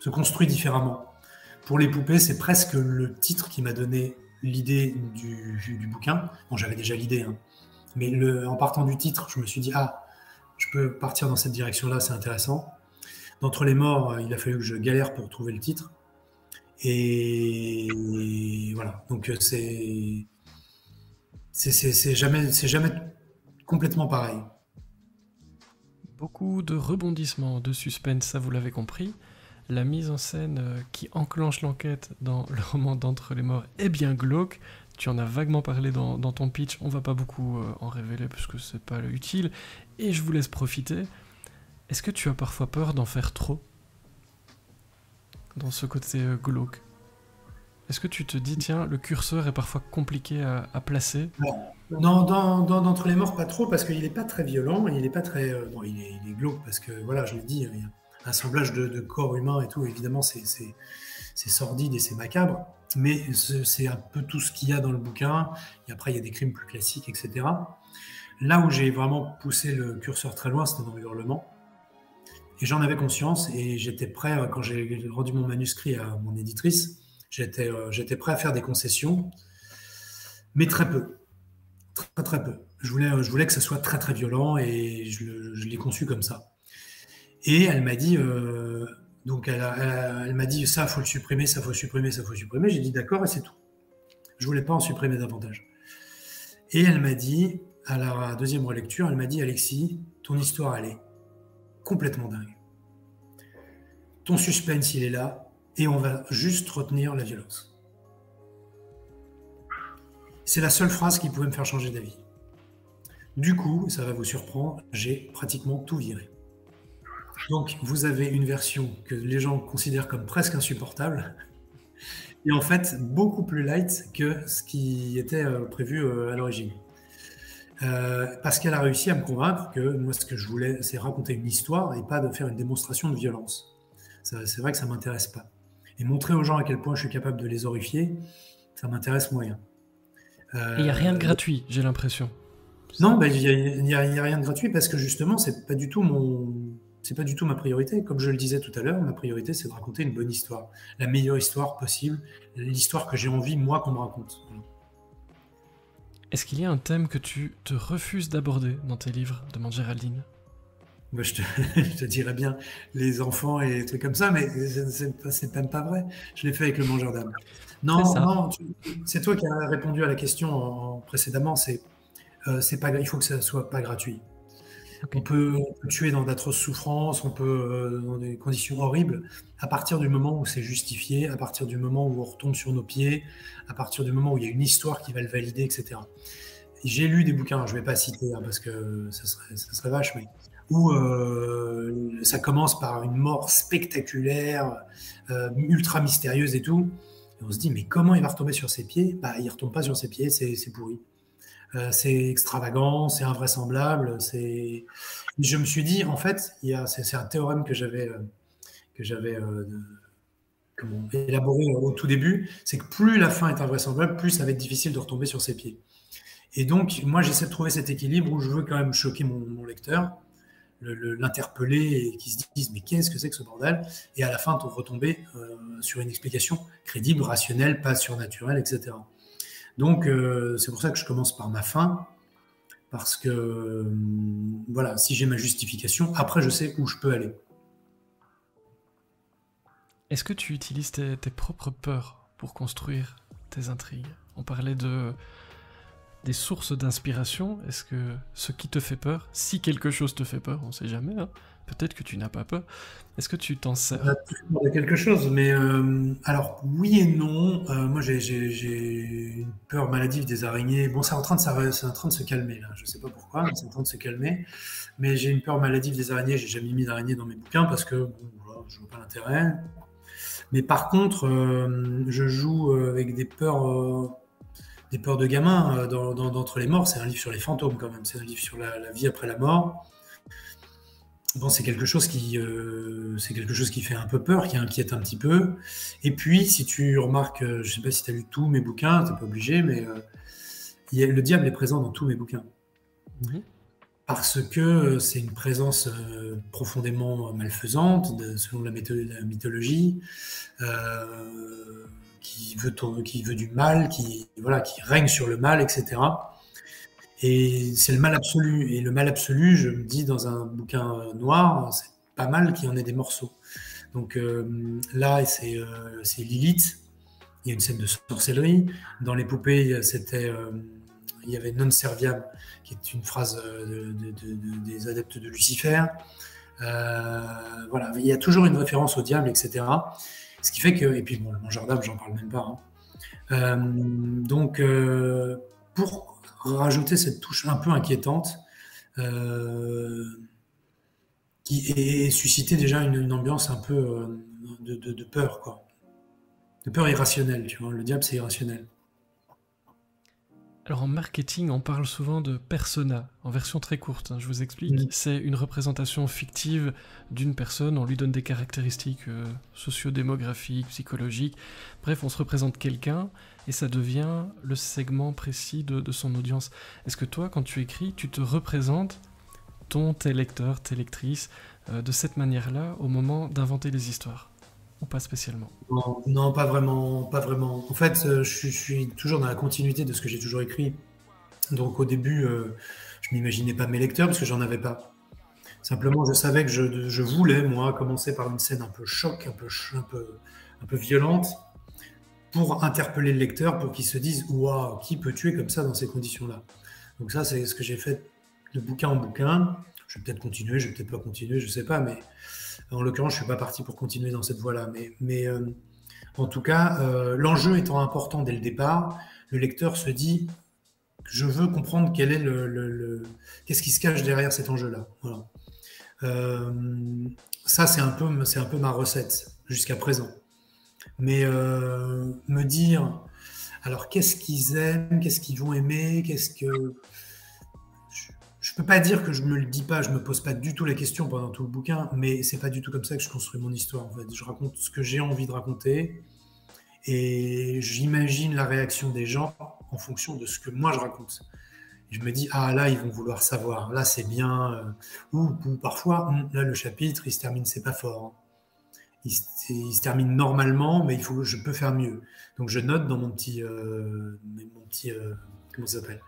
se construit différemment. Pour les poupées, c'est presque le titre qui m'a donné l'idée du bouquin. Bon, j'avais déjà l'idée, hein. Mais en partant du titre, je me suis dit, ah, je peux partir dans cette direction-là, c'est intéressant. D'entre les morts, il a fallu que je galère pour trouver le titre. Et voilà. Donc, c'est jamais complètement pareil. Beaucoup de rebondissements, de suspense, ça vous l'avez compris. La mise en scène qui enclenche l'enquête dans le roman d'Entre les morts est bien glauque. Tu en as vaguement parlé dans ton pitch, on va pas beaucoup en révéler parce que c'est pas utile. Et je vous laisse profiter. Est-ce que tu as parfois peur d'en faire trop dans ce côté glauque? Est-ce que tu te dis, tiens, le curseur est parfois compliqué à placer? Non, d'entre les morts, pas trop, parce qu'il n'est pas très violent, il n'est pas très. Bon, il est glauque, parce que, voilà, je l'ai dit, il y a un assemblage de corps humains et tout, évidemment, c'est sordide et c'est macabre, mais c'est un peu tout ce qu'il y a dans le bouquin, et après, il y a des crimes plus classiques, etc. Là où j'ai vraiment poussé le curseur très loin, c'était dans le hurlement, et j'en avais conscience, et j'étais prêt, quand j'ai rendu mon manuscrit à mon éditrice, j'étais prêt à faire des concessions, mais très peu. Très, très peu. Je voulais que ça soit très très violent et je l'ai conçu comme ça. Et elle m'a dit, donc elle m'a dit ça faut le supprimer, ça faut supprimer, ça faut supprimer. J'ai dit d'accord et c'est tout. Je voulais pas en supprimer davantage. Et elle m'a dit, à la deuxième relecture, elle m'a dit, Alexis, ton histoire, elle est complètement dingue. Ton suspense, il est là, et on va juste retenir la violence. C'est la seule phrase qui pouvait me faire changer d'avis. Du coup, ça va vous surprendre, j'ai pratiquement tout viré. Donc, vous avez une version que les gens considèrent comme presque insupportable, et en fait, beaucoup plus light que ce qui était prévu à l'origine. Parce qu'elle a réussi à me convaincre que moi, ce que je voulais, c'est raconter une histoire et pas de faire une démonstration de violence. C'est vrai que ça ne m'intéresse pas. Et montrer aux gens à quel point je suis capable de les horrifier, ça m'intéresse moyen. Et il n'y a rien de gratuit, j'ai l'impression. Non, il n'y a rien de gratuit parce que justement, c'est pas du tout ma priorité. Comme je le disais tout à l'heure, ma priorité, c'est de raconter une bonne histoire. La meilleure histoire possible, l'histoire que j'ai envie, moi, qu'on me raconte. Voilà. Est-ce qu'il y a un thème que tu te refuses d'aborder dans tes livres, demande Géraldine. Bah, je te dirais bien les enfants et les trucs comme ça, mais c'est même pas vrai. Je l'ai fait avec le mangeur d'âme. Non, c'est toi qui as répondu à la question précédemment. C'est pas, il faut que ça soit pas gratuit. Okay. On peut tuer dans d'atroces souffrances, on peut dans des conditions horribles, à partir du moment où c'est justifié, à partir du moment où on retombe sur nos pieds, à partir du moment où il y a une histoire qui va le valider, etc. J'ai lu des bouquins, je ne vais pas citer parce que ça serait vache, mais où ça commence par une mort spectaculaire, ultra mystérieuse et tout. Et on se dit, mais comment il va retomber sur ses pieds? Bah, il ne retombe pas sur ses pieds, c'est pourri. C'est extravagant, c'est invraisemblable. Je me suis dit, en fait, c'est un théorème que j'avais élaboré au tout début, c'est que plus la fin est invraisemblable, plus ça va être difficile de retomber sur ses pieds. Et donc, moi, j'essaie de trouver cet équilibre où je veux quand même choquer mon lecteur, l'interpeller et qu'il se dise mais qu'est-ce que c'est que ce bordel? Et à la fin, retomber sur une explication crédible, rationnelle, pas surnaturelle, etc. Donc, c'est pour ça que je commence par ma fin, parce que, voilà, si j'ai ma justification, après, je sais où je peux aller. Est-ce que tu utilises tes propres peurs pour construire tes intrigues? On parlait des sources d'inspiration. Est-ce que ce qui te fait peur, si quelque chose te fait peur, on ne sait jamais, hein, peut-être que tu n'as pas peur, est-ce que tu t'en sers? Il y a quelque chose, mais alors oui et non. Moi, j'ai une peur maladive des araignées. Bon, c'est en train de se calmer là. Je ne sais pas pourquoi, mais c'est en train de se calmer. Mais j'ai une peur maladive des araignées. J'ai jamais mis d'araignée dans mes bouquins parce que bon, voilà, je vois pas l'intérêt. Mais par contre, je joue avec des peurs de gamin d'entre les morts. C'est un livre sur les fantômes quand même. C'est un livre sur la vie après la mort. Bon, c'est quelque chose qui fait un peu peur, qui inquiète un petit peu. Et puis, si tu remarques, je ne sais pas si tu as lu tous mes bouquins, tu n'es pas obligé, mais le diable est présent dans tous mes bouquins. Mmh. Parce que c'est une présence profondément malfaisante, selon la mythologie, qui veut du mal, qui règne sur le mal, etc. Et c'est le mal absolu. Et le mal absolu, je me dis dans un bouquin noir, c'est pas mal qu'il y en ait des morceaux. Donc là, c'est Lilith. Il y a une scène de sorcellerie. Dans les poupées, il y avait Non Serviam, qui est une phrase des adeptes de Lucifer. Voilà, il y a toujours une référence au diable, etc. Ce qui fait que, et puis bon, le mangeur d'âme, j'en parle même pas. Hein. Donc, pour rajouter cette touche un peu inquiétante et susciter déjà une ambiance un peu de peur, quoi. De peur irrationnelle, tu vois. Le diable, c'est irrationnel. Alors en marketing, on parle souvent de persona, en version très courte, hein, je vous explique. C'est une représentation fictive d'une personne, on lui donne des caractéristiques sociodémographiques, psychologiques. Bref, on se représente quelqu'un et ça devient le segment précis de son audience. Est-ce que toi, quand tu écris, tu te représentes tes lecteurs, tes lectrices, de cette manière-là au moment d'inventer les histoires? Ou pas spécialement? Non, pas vraiment. En fait, je suis toujours dans la continuité de ce que j'ai toujours écrit. Donc au début, je m'imaginais pas mes lecteurs parce que j'en avais pas. Simplement, je savais que je voulais, moi, commencer par une scène un peu choc, un peu violente, pour interpeller le lecteur, pour qu'il se dise « Waouh, qui peut tuer comme ça dans ces conditions-là ?» Donc ça, c'est ce que j'ai fait de bouquin en bouquin. Je vais peut-être continuer, je vais peut-être pas continuer, je sais pas, mais en l'occurrence, je suis pas parti pour continuer dans cette voie-là. Mais en tout cas, l'enjeu étant important dès le départ, le lecteur se dit « Je veux comprendre quel est qu'est-ce qui se cache derrière cet enjeu-là. » Voilà. Ça, c'est un peu ma recette jusqu'à présent. Mais me dire, alors qu'est-ce qu'ils aiment, qu'est-ce qu'ils vont aimer, je peux pas dire que je me le dis pas, je me pose pas du tout la question pendant tout le bouquin, mais c'est pas du tout comme ça que je construis mon histoire. En fait, je raconte ce que j'ai envie de raconter et j'imagine la réaction des gens en fonction de ce que moi je raconte. Et je me dis, ah là, ils vont vouloir savoir, là c'est bien, ou parfois, là le chapitre, il se termine, c'est pas fort. Il se termine normalement, mais je peux faire mieux. Donc je note dans mon petit comment ça s'appelle,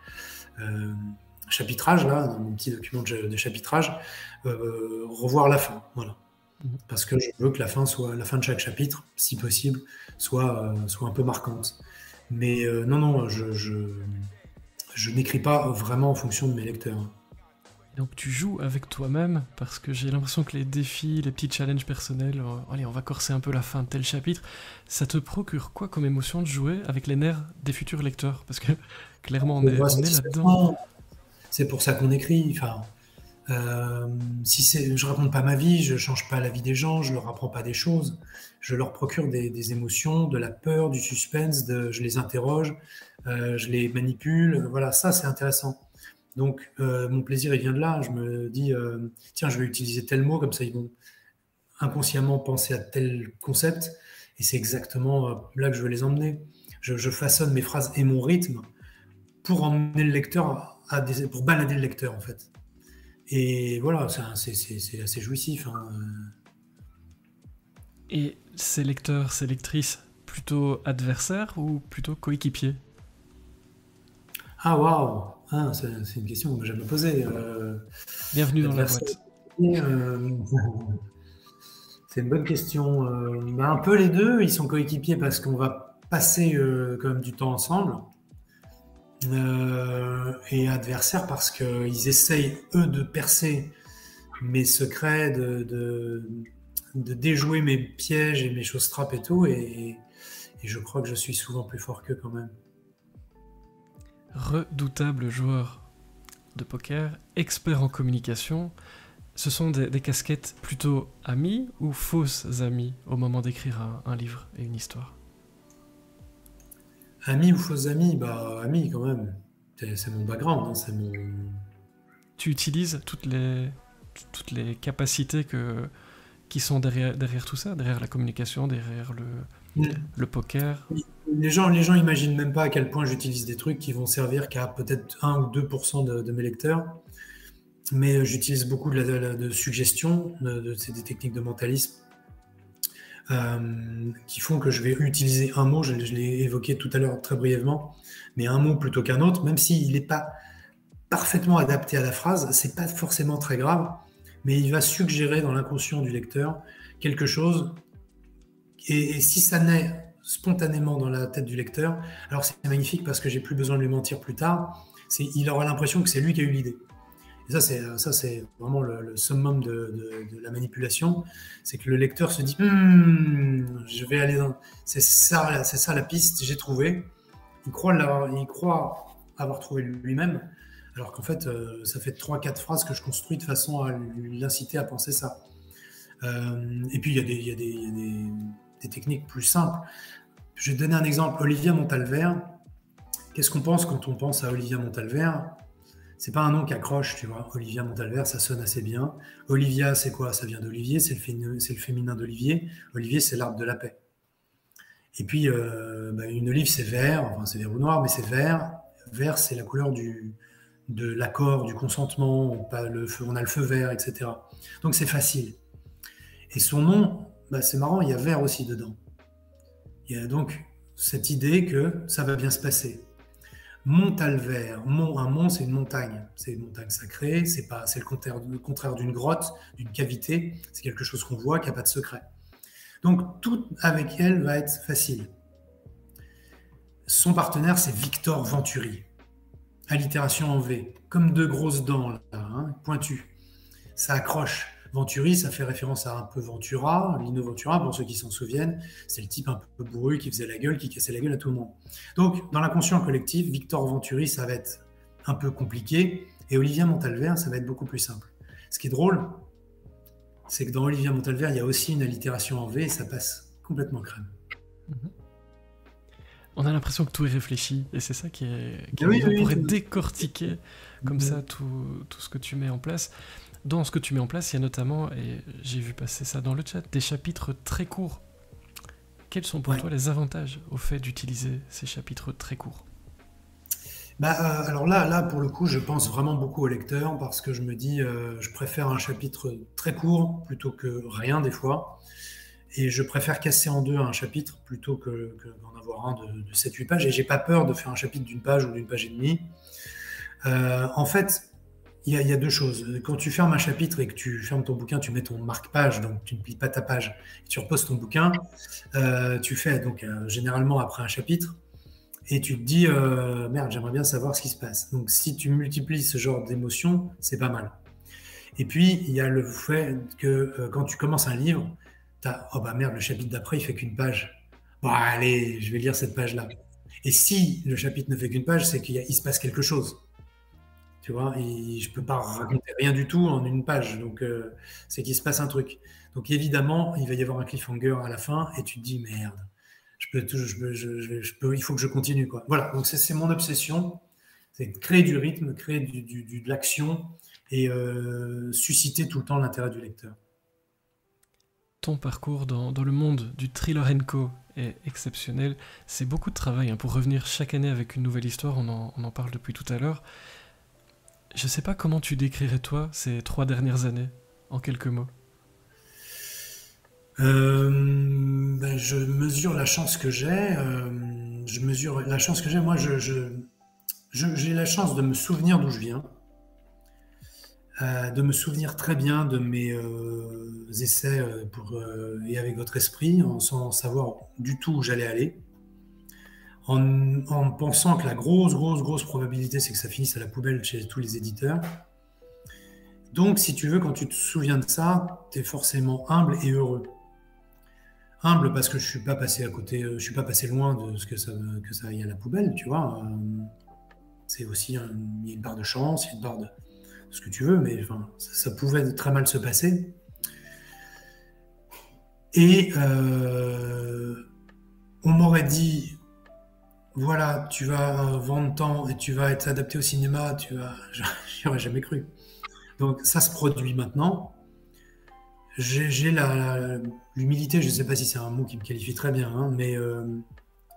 chapitrage, là, dans mon petit document de chapitrage, revoir la fin. Voilà. Parce que je veux que la fin de chaque chapitre, si possible, soit un peu marquante. Mais non, je n'écris pas vraiment en fonction de mes lecteurs. Donc tu joues avec toi-même, parce que j'ai l'impression que les défis, les petits challenges personnels, allez, on va corser un peu la fin de tel chapitre, ça te procure quoi comme émotion de jouer avec les nerfs des futurs lecteurs? Parce que clairement, on est là-dedans. C'est pour ça qu'on écrit. Enfin, je raconte pas ma vie, je change pas la vie des gens, je leur apprends pas des choses, je leur procure des émotions, de la peur, du suspense, je les interroge, je les manipule. Voilà, ça c'est intéressant. Donc, mon plaisir, il vient de là. Je me dis, tiens, je vais utiliser tel mot, comme ça, ils vont inconsciemment penser à tel concept. Et c'est exactement là que je veux les emmener. Je façonne mes phrases et mon rythme pour emmener le lecteur, pour balader le lecteur, en fait. Et voilà, c'est assez jouissif. Hein. Et ces lecteurs, ces lectrices, plutôt adversaires ou plutôt coéquipiers? Ah, waouh! Ah, c'est une question que j'aime me poser. Bienvenue dans la boîte. C'est une bonne question. Un peu les deux, ils sont coéquipiers parce qu'on va passer quand même du temps ensemble. Et adversaires parce qu'ils essayent, eux, de percer mes secrets, de déjouer mes pièges et mes choses trappes et tout. Et je crois que je suis souvent plus fort qu'eux quand même. Redoutable joueur de poker, expert en communication, ce sont des casquettes plutôt amies ou fausses amies au moment d'écrire un livre et une histoire? Amis ou fausses amies? Bah, amis quand même. C'est mon background. Hein, Tu utilises toutes les capacités qui sont derrière tout ça, derrière la communication, derrière le poker. Les gens imaginent même pas à quel point j'utilise des trucs qui vont servir qu'à peut-être 1 ou 2% de mes lecteurs. Mais j'utilise beaucoup de suggestions, c'est des techniques de mentalisme qui font que je vais utiliser un mot, je l'ai évoqué tout à l'heure très brièvement, mais un mot plutôt qu'un autre, même s'il n'est pas parfaitement adapté à la phrase, c'est pas forcément très grave, mais il va suggérer dans l'inconscient du lecteur quelque chose, et si ça naît spontanément dans la tête du lecteur, alors c'est magnifique parce que j'ai plus besoin de lui mentir plus tard, il aura l'impression que c'est lui qui a eu l'idée. Et ça c'est vraiment le summum de la manipulation, c'est que le lecteur se dit je vais aller dans... C'est ça la piste, j'ai trouvé. Il croit avoir trouvé lui-même, alors qu'en fait, ça fait 3-4 phrases que je construis de façon à l'inciter à penser ça. Et puis, il y a des techniques plus simples. Je vais te donner un exemple. Olivia Montalver. Qu'est-ce qu'on pense quand on pense à Olivia Montalver? C'est pas un nom qui accroche, tu vois. Olivia Montalver, ça sonne assez bien. Olivia, c'est quoi? Ça vient d'Olivier, c'est le féminin d'Olivier. Olivier, c'est l'arbre de la paix. Et puis, une olive, c'est vert, enfin c'est vert ou noir, mais c'est vert. Vert, c'est la couleur de l'accord, du consentement, on a le feu vert, etc. Donc c'est facile. Et son nom, c'est marrant, il y a vert aussi dedans. Il y a donc cette idée que ça va bien se passer. Montalver, un mont, c'est une montagne sacrée, c'est le contraire d'une grotte, d'une cavité, c'est quelque chose qu'on voit, qui n'a pas de secret. Donc tout avec elle va être facile. Son partenaire, c'est Victor Venturi. Allitération en V, comme deux grosses dents, là, hein, pointues. Ça accroche. Venturi, ça fait référence à un peu Ventura, Lino Ventura, pour ceux qui s'en souviennent. C'est le type un peu bourru qui faisait la gueule, qui cassait la gueule à tout le monde. Donc, dans l'inconscient collectif, Victor Venturi, ça va être un peu compliqué, et Olivia Montalver, ça va être beaucoup plus simple. Ce qui est drôle, c'est que dans Olivia Montalver, il y a aussi une allitération en V, et ça passe complètement crème. On a l'impression que tout est réfléchi, et c'est ça qui est Oui, on oui, pourrait oui. décortiquer comme ça tout ce que tu mets en place. Dans ce que tu mets en place, il y a notamment, et j'ai vu passer ça dans le chat, des chapitres très courts. Quels sont pour Ouais. toi les avantages au fait d'utiliser ces chapitres très courts? Alors là, pour le coup, je pense vraiment beaucoup au lecteur parce que je me dis, je préfère un chapitre très court plutôt que rien des fois. Et je préfère casser en deux un chapitre plutôt que d'en avoir un de 7-8 pages. Et j'ai pas peur de faire un chapitre d'une page ou d'une page et demie. En fait, il y a deux choses. Quand tu fermes un chapitre et que tu fermes ton bouquin, tu mets ton marque-page, donc tu ne plies pas ta page, et tu reposes ton bouquin, tu fais donc généralement après un chapitre, et tu te dis merde, j'aimerais bien savoir ce qui se passe. Donc si tu multiplies ce genre d'émotions, c'est pas mal. Et puis il y a le fait que quand tu commences un livre, t'as oh bah merde, le chapitre d'après il fait qu'une page. Bon allez, je vais lire cette page-là. Et si le chapitre ne fait qu'une page, c'est qu'il se passe quelque chose. Tu vois, et je peux pas raconter rien du tout en une page, donc c'est qu'il se passe un truc. Donc évidemment, il va y avoir un cliffhanger à la fin, et tu te dis merde, il faut que je continue quoi. Voilà, donc c'est mon obsession, c'est de créer du rythme, créer de l'action et susciter tout le temps l'intérêt du lecteur. Ton parcours dans le monde du thriller & co est exceptionnel. C'est beaucoup de travail hein, pour revenir chaque année avec une nouvelle histoire, on en parle depuis tout à l'heure. Je sais pas comment tu décrirais toi ces 3 dernières années, en quelques mots. Je mesure la chance que j'ai. Je mesure la chance que j'ai. Moi, j'ai la chance de me souvenir d'où je viens, de me souvenir très bien de mes essais et avec votre esprit, sans savoir du tout où j'allais aller, en pensant que la grosse probabilité, c'est que ça finisse à la poubelle chez tous les éditeurs. Donc, si tu veux, quand tu te souviens de ça, tu es forcément humble et heureux. Humble parce que je suis pas passé à côté, je suis pas passé loin de ce que ça aille à la poubelle, tu vois. C'est aussi il y a une part de chance, il y a une part de ce que tu veux, mais enfin, ça pouvait très mal se passer. Et on m'aurait dit, voilà, tu vas vendre tant et tu vas être adapté au cinéma, j'y aurais jamais cru. Donc ça se produit maintenant. J'ai l'humilité, je ne sais pas si c'est un mot qui me qualifie très bien, hein, mais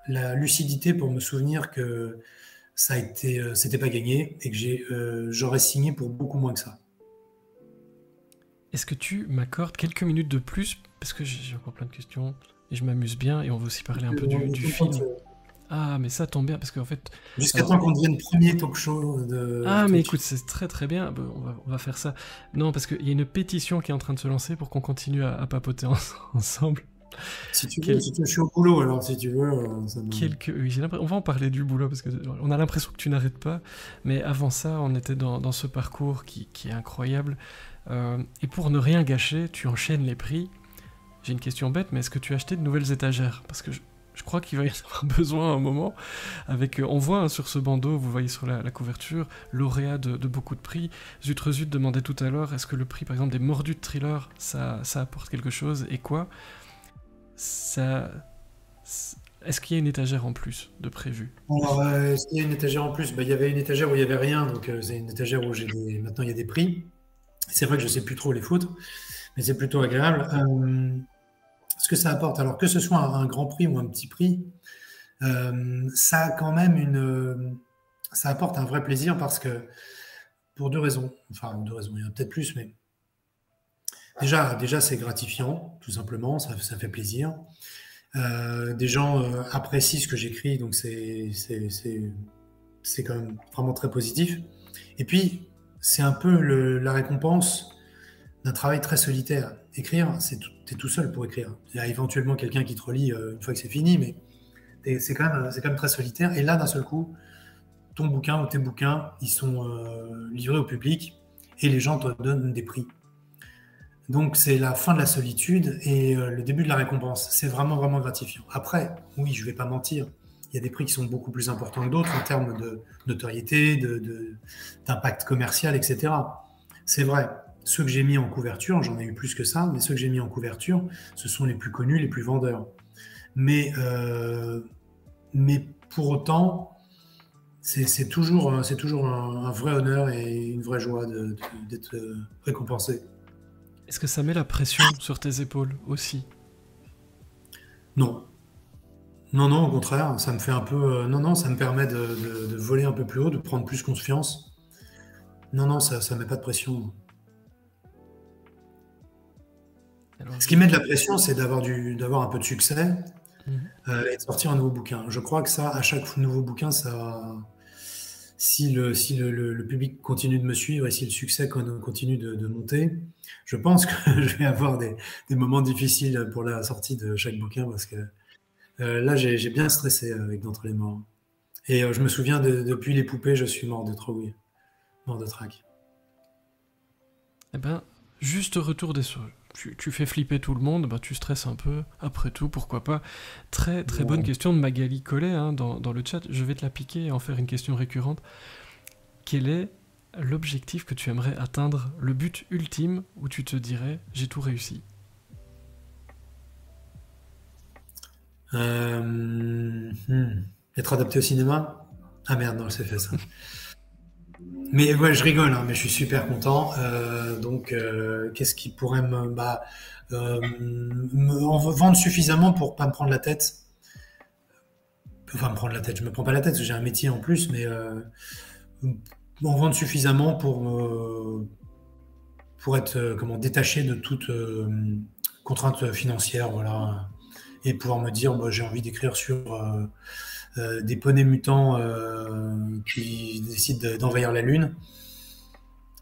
la lucidité pour me souvenir que c'était pas gagné et que j'aurais signé pour beaucoup moins que ça. Est-ce que tu m'accordes quelques minutes de plus? Parce que j'ai encore plein de questions et je m'amuse bien et on va aussi parler un peu du film. Ah, mais ça tombe bien parce qu'en fait. Jusqu'à temps qu'on devienne premier talk show de. Ah, mais écoute, c'est très très bien. Bon, on va faire ça. Non, parce qu'il y a une pétition qui est en train de se lancer pour qu'on continue à papoter ensemble. Si tu veux, je suis au boulot alors, si tu veux. Oui, on va en parler du boulot parce qu'on a l'impression que tu n'arrêtes pas. Mais avant ça, on était dans ce parcours qui est incroyable. Et pour ne rien gâcher, tu enchaînes les prix. J'ai une question bête, mais est-ce que tu as acheté de nouvelles étagères? Parce que je crois qu'il va y en avoir besoin à un moment. On voit hein, sur ce bandeau, vous voyez sur la couverture, lauréat de beaucoup de prix. Zut demandait tout à l'heure, est-ce que le prix, par exemple, des Mordus de Thriller, ça apporte quelque chose? Et quoi? Est-ce qu'il y a une étagère en plus de prévu? Est-ce qu'il y a une étagère en plus? Il y avait une étagère où il n'y avait rien, donc c'est une étagère où maintenant il y a des prix. C'est vrai que je ne sais plus trop les foutre, mais c'est plutôt agréable. Ce que ça apporte, alors que ce soit un grand prix ou un petit prix, ça a quand même ça apporte un vrai plaisir parce que, pour deux raisons, il y en a peut-être plus, mais déjà c'est gratifiant, tout simplement, ça fait plaisir. Des gens apprécient ce que j'écris, donc c'est quand même vraiment très positif. Et puis, c'est un peu la récompense d'un travail très solitaire. Écrire, t'es tout seul pour écrire. Il y a éventuellement quelqu'un qui te relit une fois que c'est fini, mais c'est quand même très solitaire. Et là, d'un seul coup, ton bouquin ou tes bouquins, ils sont livrés au public et les gens te donnent des prix. Donc, c'est la fin de la solitude et le début de la récompense. C'est vraiment, vraiment gratifiant. Après, oui, je vais pas mentir. Il y a des prix qui sont beaucoup plus importants que d'autres en termes de notoriété, d'impact commercial, etc. C'est vrai. Ceux que j'ai mis en couverture, j'en ai eu plus que ça, mais ceux que j'ai mis en couverture, ce sont les plus connus, les plus vendeurs. Mais pour autant, c'est toujours un vrai honneur et une vraie joie d'être récompensé. Est-ce que ça met la pression sur tes épaules aussi? Non. Non, non, au contraire, ça me fait un peu. Non, non, ça me permet de voler un peu plus haut, de prendre plus confiance. Non, non, ça ne met pas de pression. Alors, Ce qui met de la pression, c'est d'avoir un peu de succès Mhm. et de sortir un nouveau bouquin. Je crois que ça, à chaque nouveau bouquin, si le public continue de me suivre et si le succès continue de monter, je pense que je vais avoir des moments difficiles pour la sortie de chaque bouquin parce que là, j'ai bien stressé avec D'entre les morts. Et je me souviens, depuis les poupées, je suis mort de trouille, mort de trac. Eh ben, juste retour des sols. Tu fais flipper tout le monde, bah, tu stresses un peu, après tout, pourquoi pas. Très très bonne Bon. question de Magali Collet hein, dans le chat. Je vais te la piquer et en faire une question récurrente. Quel est l'objectif que tu aimerais atteindre, le but ultime où tu te dirais j'ai tout réussi? Être adapté au cinéma? Ah merde, non, c'est fait ça. Mais ouais, je rigole, hein, mais je suis super content. Donc, qu'est-ce qui pourrait me en vendre suffisamment pour pas me prendre la tête? Enfin, me prendre la tête, je me prends pas la tête, parce que j'ai un métier en plus, mais m'en vendre suffisamment pour être comment, détaché de toute contrainte financière, voilà, et pouvoir me dire, bah, j'ai envie d'écrire sur des poneys mutants qui décident d'envahir la Lune.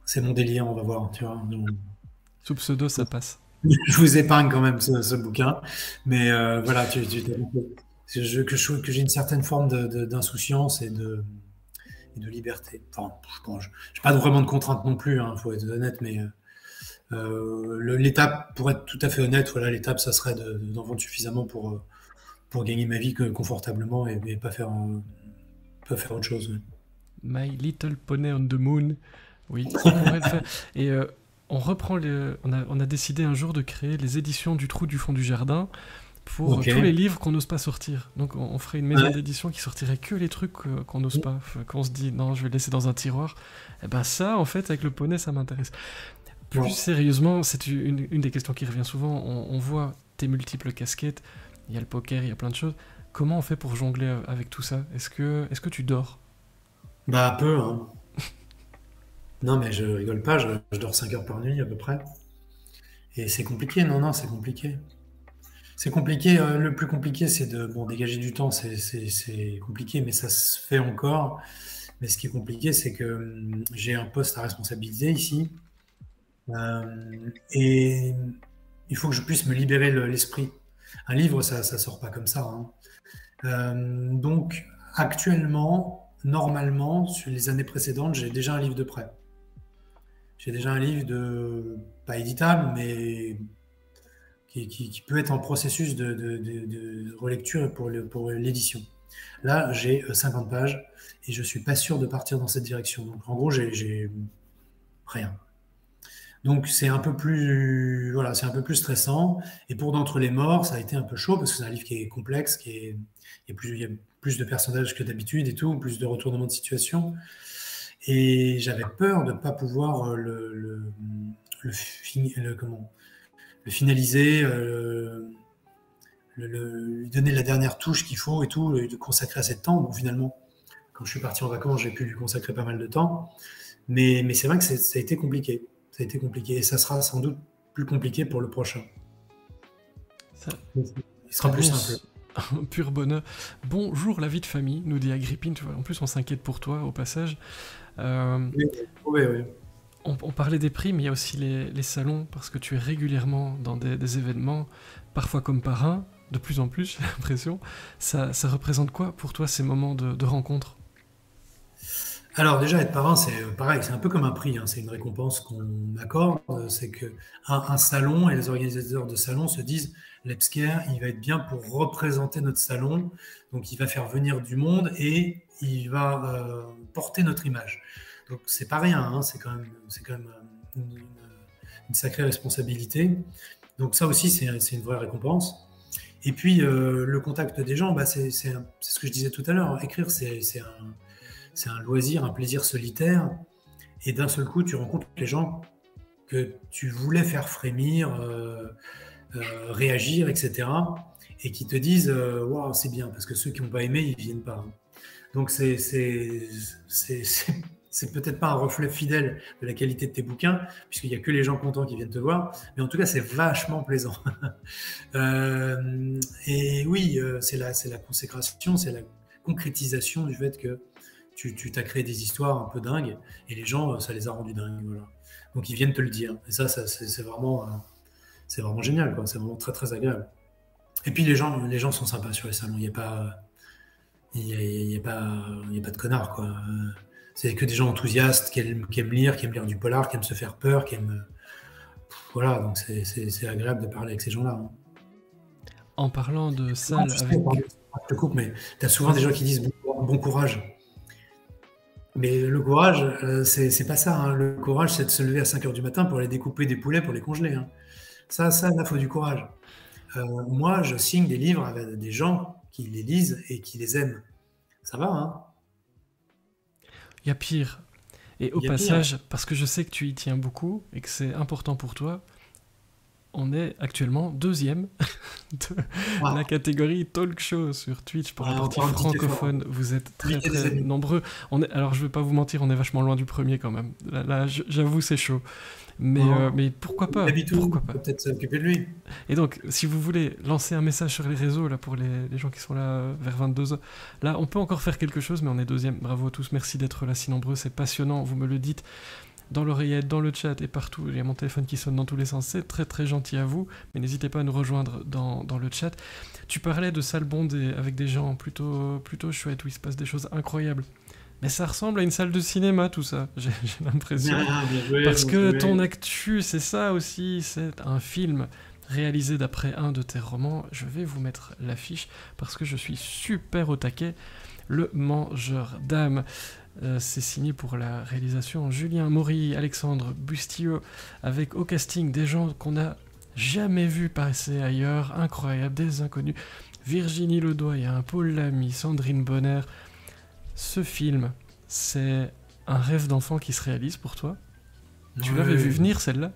C'est mon délire, on va voir, tu vois. Donc, Sous pseudo, ça passe. je vous épargne quand même ce bouquin, mais voilà, que j'ai une certaine forme d'insouciance et de liberté. Enfin, bon, je n'ai pas vraiment de contraintes non plus, il faut être honnête, mais l'étape, pour être tout à fait honnête, voilà, l'étape, ça serait d'en vendre suffisamment pour gagner ma vie confortablement et pas faire autre chose. My Little Pony on the Moon. Oui, ça pourrait le faire. Et on reprend on a décidé un jour de créer les éditions du Trou du fond du jardin pour Ok. tous les livres qu'on n'ose pas sortir. Donc on ferait une maison Ouais. d'édition qui sortirait que les trucs qu'on n'ose pas, qu'on se dit non, je vais le laisser dans un tiroir. Et ben ça, en fait, avec le poney, ça m'intéresse. Plus Bon. sérieusement, c'est une des questions qui revient souvent. On voit tes multiples casquettes. Il y a le poker, il y a plein de choses. Comment on fait pour jongler avec tout ça? Est-ce que tu dors? Bah, peu, hein. Non, mais je rigole pas, je dors 5 heures par nuit à peu près. Et c'est compliqué, non, non, c'est compliqué. C'est compliqué, le plus compliqué, c'est de bon, dégager du temps, c'est compliqué, mais ça se fait encore. Mais ce qui est compliqué, c'est que j'ai un poste à responsabilité ici, et il faut que je puisse me libérer l'esprit. Un livre, ça sort pas comme ça, hein. Donc, actuellement, normalement, sur les années précédentes, j'ai déjà un livre de prêt. J'ai déjà un livre pas éditable, mais qui peut être en processus de relecture pour l'édition. Là, j'ai 50 pages et je suis pas sûr de partir dans cette direction. Donc, en gros, j'ai rien. Donc, c'est un peu plus, voilà, c'est un peu plus stressant. Et pour D'entre les morts, ça a été un peu chaud parce que c'est un livre qui est complexe, il y a plus de personnages que d'habitude et tout, plus de retournements de situation. Et j'avais peur de ne pas pouvoir le finaliser, lui donner la dernière touche qu'il faut et tout, et de consacrer assez de temps. Bon, finalement, quand je suis parti en vacances, j'ai pu lui consacrer pas mal de temps. Mais c'est vrai que ça a été compliqué. Ça a été compliqué. Et ça sera sans doute plus compliqué pour le prochain. Ça, Il ça sera plus simple. annonce un pur bonheur. Bonjour la vie de famille, nous dit Agrippine. Tu vois, en plus, on s'inquiète pour toi au passage. Oui, oui, oui. On parlait des prix, mais il y a aussi les salons, parce que tu es régulièrement dans des événements, parfois comme parrain, de plus en plus, j'ai l'impression. Ça représente quoi pour toi ces moments de rencontre? Alors déjà, être parrain, c'est pareil, c'est un peu comme un prix, hein, c'est une récompense qu'on accorde. C'est que un salon et les organisateurs de salon se disent, l'Epsker, il va être bien pour représenter notre salon, donc il va faire venir du monde et il va porter notre image. Donc c'est pas rien, hein, c'est quand même une sacrée responsabilité. Donc ça aussi, c'est une vraie récompense. Et puis le contact des gens, bah, c'est ce que je disais tout à l'heure. Écrire, c'est un loisir, un plaisir solitaire. Et d'un seul coup, tu rencontres les gens que tu voulais faire frémir, réagir, etc. Et qui te disent waouh, c'est bien, parce que ceux qui n'ont pas aimé, ils viennent pas. Donc c'est peut-être pas un reflet fidèle de la qualité de tes bouquins, puisqu'il n'y a que les gens contents qui viennent te voir, mais en tout cas, c'est vachement plaisant. Et oui, c'est la consécration, c'est la concrétisation du fait que tu t'as créé des histoires un peu dingues et les gens, ça les a rendus dingues. Voilà. Donc ils viennent te le dire. Et ça c'est vraiment génial, quoi. C'est vraiment très très agréable. Et puis les gens sont sympas sur les salons. Il n'y a pas, il y a pas, il y a pas de connards, quoi. C'est que des gens enthousiastes qui aiment lire, qui aiment lire du polar, qui aiment se faire peur, qui aiment. Voilà, donc c'est agréable de parler avec ces gens-là, hein. En parlant de Souvent, salle tu sais, avec... je te coupe, mais tu as souvent des Vas-y. gens qui disent bon courage. Mais le courage, c'est pas ça, hein. Le courage, c'est de se lever à 5 heures du matin pour aller découper des poulets pour les congeler, hein. Là, faut du courage. Moi, je signe des livres avec des gens qui les lisent et qui les aiment. Ça va, hein? Il y a pire. Et au Il y a pire. passage, parce que je sais que tu y tiens beaucoup et que c'est important pour toi, on est actuellement deuxième de la Ah, catégorie talk show sur Twitch pour la partie encore un petit effort, hein. francophone. Vous êtes très Invitez des très amis. nombreux. Alors je vais pas vous mentir, on est vachement loin du premier quand même. Là, j'avoue c'est chaud. Hein. Mais pourquoi Il pas? habite où? Pourquoi On pas? peut peut-être s'occuper de lui. Et donc, si vous voulez lancer un message sur les réseaux là pour les gens qui sont là vers 22h, là on peut encore faire quelque chose, mais on est deuxième. Bravo à tous, merci d'être là si nombreux, c'est passionnant. Vous me le dites dans l'oreillette, dans le chat et partout. Il y a mon téléphone qui sonne dans tous les sens. C'est très très gentil à vous, mais n'hésitez pas à nous rejoindre dans le chat. Tu parlais de salle bondée avec des gens plutôt chouettes où il se passe des choses incroyables. Mais ça ressemble à une salle de cinéma tout ça, j'ai l'impression. Bien joué, Parce bien que ton joué. actu, c'est ça aussi, c'est un film réalisé d'après un de tes romans. Je vais vous mettre l'affiche parce que je suis super au taquet. Le Mangeur d'âme. C'est signé pour la réalisation Julien Maury, Alexandre Bustillo, avec au casting des gens qu'on n'a jamais vus passer ailleurs, incroyable, des inconnus. Virginie Ledoyen, Paul Lamy, Sandrine Bonner. Ce film, c'est un rêve d'enfant qui se réalise pour toi. Tu l'avais vu Ouais. venir celle-là?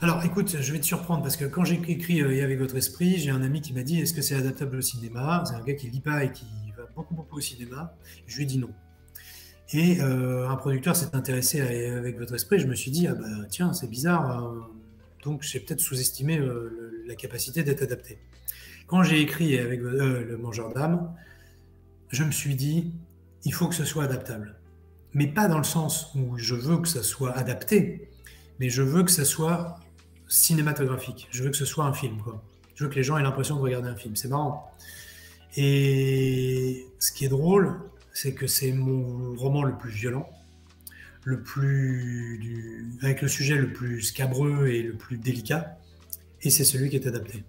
Alors, écoute, je vais te surprendre parce que quand j'ai écrit Et avec votre esprit, j'ai un ami qui m'a dit est-ce que c'est adaptable au cinéma? C'est un gars qui lit pas et qui va beaucoup au cinéma. Je lui ai dit non. Et un producteur s'est intéressé avec votre esprit. Je me suis dit ah bah tiens, c'est bizarre, donc j'ai peut-être sous-estimé la capacité d'être adapté. Quand j'ai écrit avec Le Mangeur d'âme, je me suis dit il faut que ce soit adaptable, mais pas dans le sens où je veux que ça soit adapté, mais je veux que ça soit cinématographique. Je veux que ce soit un film, quoi. Je veux que les gens aient l'impression de regarder un film. C'est marrant. Et ce qui est drôle, c'est que c'est mon roman le plus violent, avec le sujet le plus scabreux et le plus délicat, et c'est celui qui est adapté.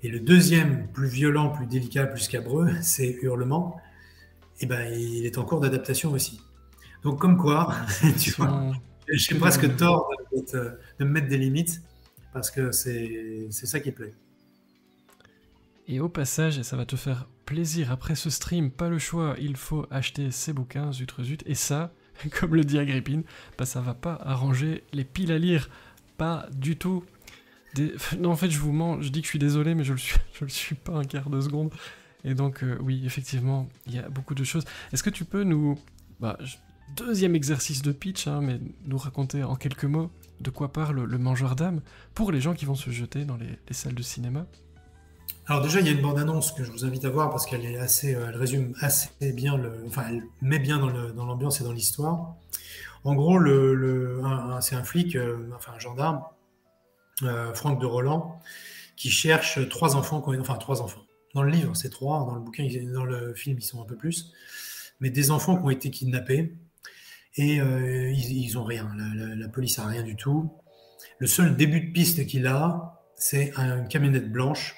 Et le deuxième, plus violent, plus délicat, plus scabreux, c'est Hurlement. Et ben, il est en cours d'adaptation aussi. Donc, comme quoi, tu vois, Attention, que j'ai du bon presque neuf. tort de me mettre des limites parce que c'est ça qui plaît. Et au passage, et ça va te faire plaisir après ce stream, pas le choix, il faut acheter ces bouquins, zut. Et ça, comme le dit Agrippine, bah ça va pas arranger les piles à lire. Pas du tout. Non, en fait, je vous mens, je dis que je suis désolé, mais je le suis pas un quart de seconde. Et donc, oui, effectivement, il y a beaucoup de choses. Est-ce que tu peux nous... deuxième exercice de pitch, hein, mais nous raconter en quelques mots de quoi parle le Mangeur d'âme pour les gens qui vont se jeter dans les salles de cinéma? Alors déjà, il y a une bande-annonce que je vous invite à voir parce qu'elle est elle résume assez bien enfin, elle met bien dans l'ambiance et dans l'histoire. En gros, c'est un flic, enfin un gendarme, Franck de Roland, qui cherche 3 enfants, enfin 3 enfants. Dans le livre, c'est 3, dans le bouquin, dans le film, ils sont un peu plus. Mais des enfants qui ont été kidnappés et ils n'ont rien. La police n'a rien du tout. Le seul début de piste qu'il a, c'est une camionnette blanche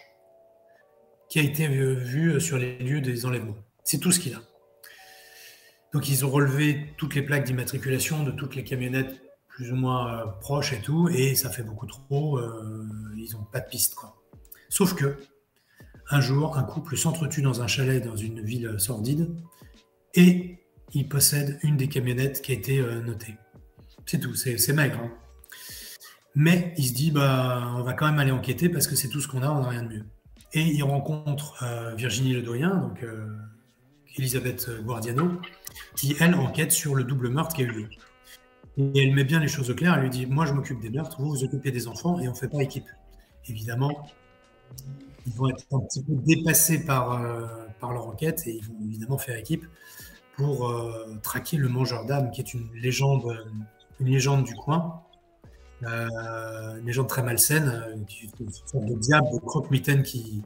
qui a été vue sur les lieux des enlèvements. C'est tout ce qu'il a. Donc ils ont relevé toutes les plaques d'immatriculation de toutes les camionnettes plus ou moins proches et tout, et ça fait beaucoup trop. Ils n'ont pas de piste, quoi. Sauf que un jour, un couple s'entretue dans un chalet dans une ville sordide et il possède une des camionnettes qui a été notée. C'est tout, c'est maigre. Hein. Mais il se dit, on va quand même aller enquêter parce que c'est tout ce qu'on a, on n'a rien de mieux. Et il rencontre Virginie Ledoyen, donc Elisabeth Guardiano, qui, elle, enquête sur le double meurtre qui a eu lieu. Et elle met bien les choses au clair, elle lui dit, moi je m'occupe des meurtres, vous vous occupez des enfants et on ne fait pas équipe. Évidemment, ils vont être un petit peu dépassés par leur enquête et ils vont évidemment faire équipe pour traquer le mangeur d'âme, qui est une légende du coin, une légende très malsaine, une sorte de diable, de croque-mitaine qui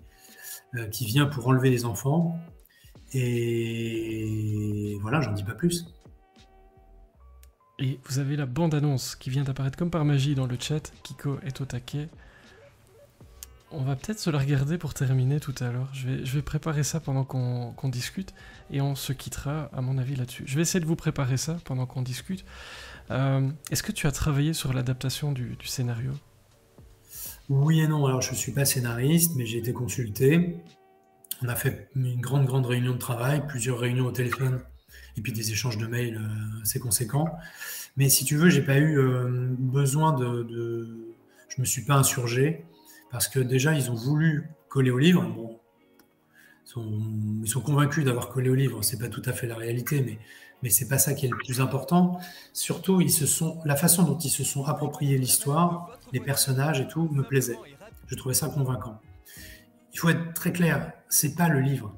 vient pour enlever les enfants. Et voilà, j'en dis pas plus. Et vous avez la bande-annonce qui vient d'apparaître comme par magie dans le chat. Kiko est au taquet. On va peut-être se la regarder pour terminer tout à l'heure. Je vais préparer ça pendant qu'on discute et on se quittera, à mon avis, là-dessus. Je vais essayer de vous préparer ça pendant qu'on discute. Est-ce que tu as travaillé sur l'adaptation du scénario ? Oui et non. Alors, je ne suis pas scénariste, mais j'ai été consulté. On a fait une grande réunion de travail, plusieurs réunions au téléphone et puis des échanges de mails assez conséquents. Mais si tu veux, j'ai pas eu besoin je me suis pas insurgé parce que déjà, ils ont voulu coller au livre. Bon, ils sont convaincus d'avoir collé au livre. C'est pas tout à fait la réalité, mais c'est pas ça qui est le plus important. Surtout, la façon dont ils se sont appropriés l'histoire, les personnages et tout, me plaisait. Je trouvais ça convaincant. Il faut être très clair, c'est pas le livre,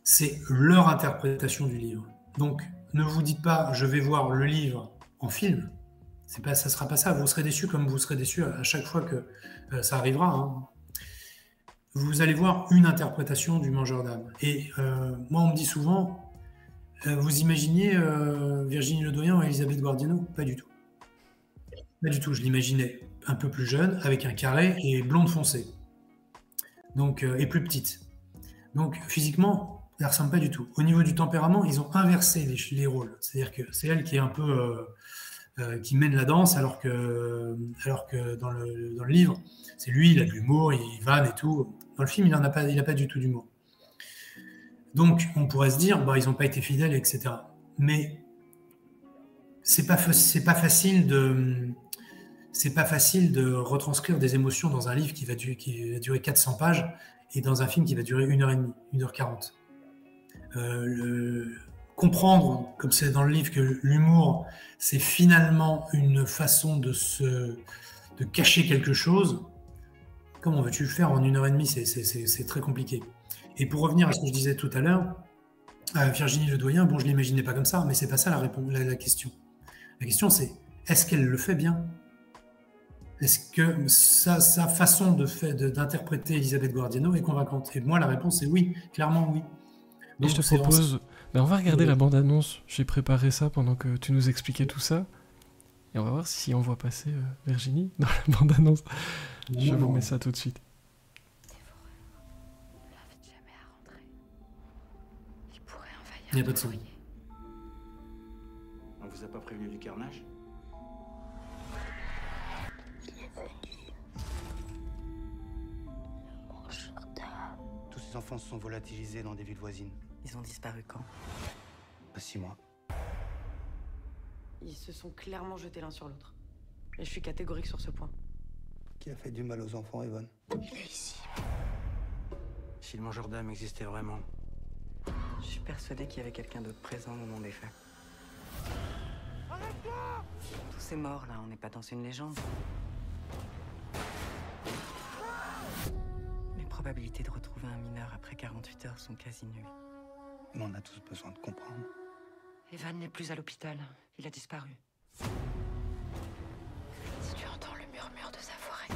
c'est leur interprétation du livre. Donc, ne vous dites pas, je vais voir le livre en film. Ça sera pas ça. Vous serez déçus comme vous serez déçus à chaque fois que ça arrivera. Hein. Vous allez voir une interprétation du mangeur d'âme. Et moi, on me dit souvent, vous imaginez Virginie Ledoyen ou Elisabeth Guardiano ? Pas du tout. Pas du tout. Je l'imaginais un peu plus jeune, avec un carré et blonde foncée. Donc, et plus petite. Donc, physiquement, elle ne ressemble pas du tout. Au niveau du tempérament, ils ont inversé les rôles. C'est-à-dire que c'est elle qui est un peu... qui mène la danse, alors que dans le livre, c'est lui, il a de l'humour, il vanne et tout. Dans le film, il n'a pas du tout d'humour. Donc, on pourrait se dire, ils n'ont pas été fidèles, etc. Mais c'est pas facile de retranscrire des émotions dans un livre qui va durer 400 pages et dans un film qui va durer 1h30, 1h40. Comprendre, comme c'est dans le livre, que l'humour, c'est finalement une façon de cacher quelque chose, comment veux-tu le faire en 1h30 ? C'est très compliqué. Et pour revenir à ce que je disais tout à l'heure, Virginie Ledoyen, je ne l'imaginais pas comme ça, mais c'est pas ça la question. La question, c'est, est-ce qu'elle le fait bien ? Est-ce que sa façon d'interpréter Elisabeth Guardiano est convaincante ? Et moi, la réponse est oui, clairement oui. Donc, je te propose... on va regarder la bande-annonce. J'ai préparé ça pendant que tu nous expliquais tout ça. Et on va voir si on voit passer Virginie dans la bande-annonce. Je vous mets ça tout de suite. Il n'y a pas de son. On vous a pas prévenu du carnage ? Tous ces enfants se sont volatilisés dans des villes voisines. Ils ont disparu quand ? 6 mois. Ils se sont clairement jetés l'un sur l'autre. Et je suis catégorique sur ce point. Qui a fait du mal aux enfants, Evan ? Il est ici. Si le mangeur d'âme existait vraiment. Je suis persuadé qu'il y avait quelqu'un d'autre présent au moment des faits. Arrête-toi ! Tous ces morts là, on n'est pas dans une légende. Les probabilités de retrouver un mineur après 48 heures sont quasi nulles. Mais on a tous besoin de comprendre. Evan n'est plus à l'hôpital. Il a disparu. Si tu entends le murmure de sa forêt,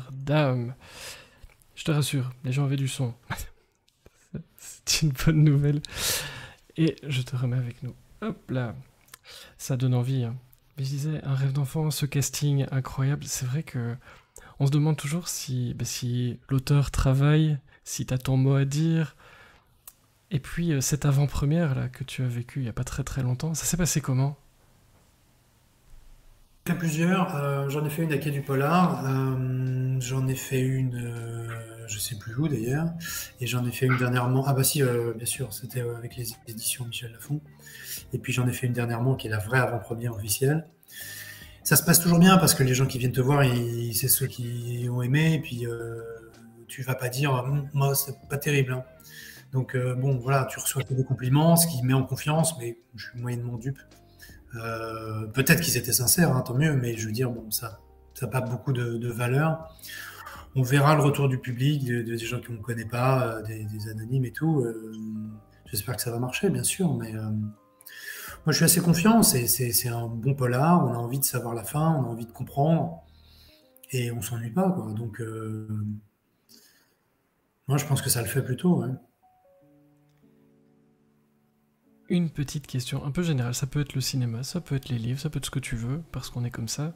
Notre Dame. Je te rassure, les gens avaient du son. C'est une bonne nouvelle. Et je te remets avec nous. Hop là. Ça donne envie. Hein. Mais je disais, un rêve d'enfant, ce casting incroyable, c'est vrai que on se demande toujours si l'auteur travaille, si t'as ton mot à dire. Et puis, cette avant-première là que tu as vécue il n'y a pas très très longtemps, ça s'est passé comment? J'en ai fait plusieurs. J'en ai fait une à Quai du Polar. J'en ai fait une, je sais plus où d'ailleurs. Et j'en ai fait une dernièrement. Ah bah si, bien sûr, c'était avec les éditions Michel Lafon. Et puis j'en ai fait une dernièrement qui est la vraie avant-première officielle. Ça se passe toujours bien parce que les gens qui viennent te voir, c'est ceux qui ont aimé. Et puis tu vas pas dire, moi c'est pas terrible. Hein. Donc bon, voilà, tu reçois que des compliments, ce qui met en confiance, mais je suis moyennement dupe. Peut-être qu'ils étaient sincères, hein, tant mieux, mais je veux dire, bon, ça n'a pas beaucoup de valeur. On verra le retour du public, des gens qu'on ne connaît pas, des anonymes et tout. J'espère que ça va marcher, bien sûr, mais moi je suis assez confiant. C'est un bon polar, on a envie de savoir la fin, on a envie de comprendre, et on s'ennuie pas, quoi. Donc, moi je pense que ça le fait plutôt. Ouais. Une petite question un peu générale, ça peut être le cinéma, ça peut être les livres, ça peut être ce que tu veux, parce qu'on est comme ça.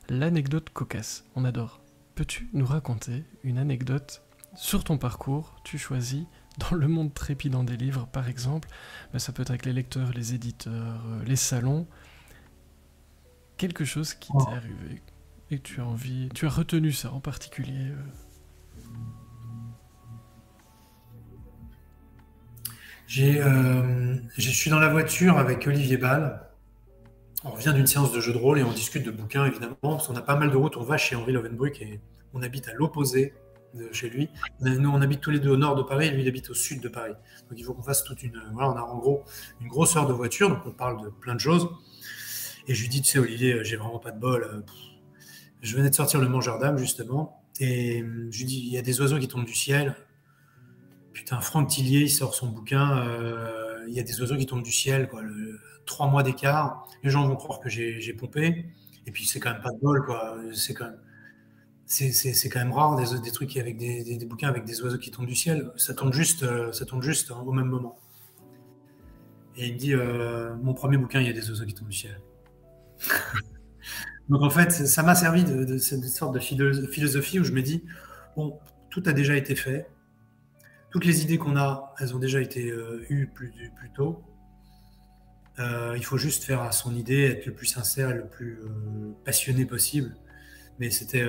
L'anecdote cocasse, on adore. Peux-tu nous raconter une anecdote sur ton parcours? Tu choisis dans le monde trépidant des livres, par exemple, ça peut être avec les lecteurs, les éditeurs, les salons. Quelque chose qui t'est arrivé et que tu as retenu ça en particulier. Je suis dans la voiture avec Olivier Ball. On revient d'une séance de jeu de rôle et on discute de bouquins, évidemment, parce qu'on a pas mal de routes. On va chez Henri Lovenbruck et on habite à l'opposé de chez lui. Nous, on habite tous les deux au nord de Paris et lui, il habite au sud de Paris. Donc, il faut qu'on fasse toute une... Voilà, on a en gros une grosse heure de voiture, donc on parle de plein de choses. Et je lui dis, tu sais, Olivier, j'ai vraiment pas de bol. Je venais de sortir Le Mangeur d'âme, justement. Et je lui dis, il y a des oiseaux qui tombent du ciel. Putain, Franck Tillier, il sort son bouquin, il y a des oiseaux qui tombent du ciel, quoi. 3 mois d'écart, les gens vont croire que j'ai pompé, et puis c'est quand même pas de bol, quoi. C'est quand même rare des trucs avec des bouquins avec des oiseaux qui tombent du ciel. Ça tombe juste au même moment. Et il me dit, mon premier bouquin, il y a des oiseaux qui tombent du ciel. Donc en fait, ça m'a servi de cette sorte de philosophie où je me dis, bon, tout a déjà été fait. Toutes les idées qu'on a, elles ont déjà été eues plus tôt. Il faut juste faire à son idée, être le plus sincère et le plus passionné possible. Mais c'était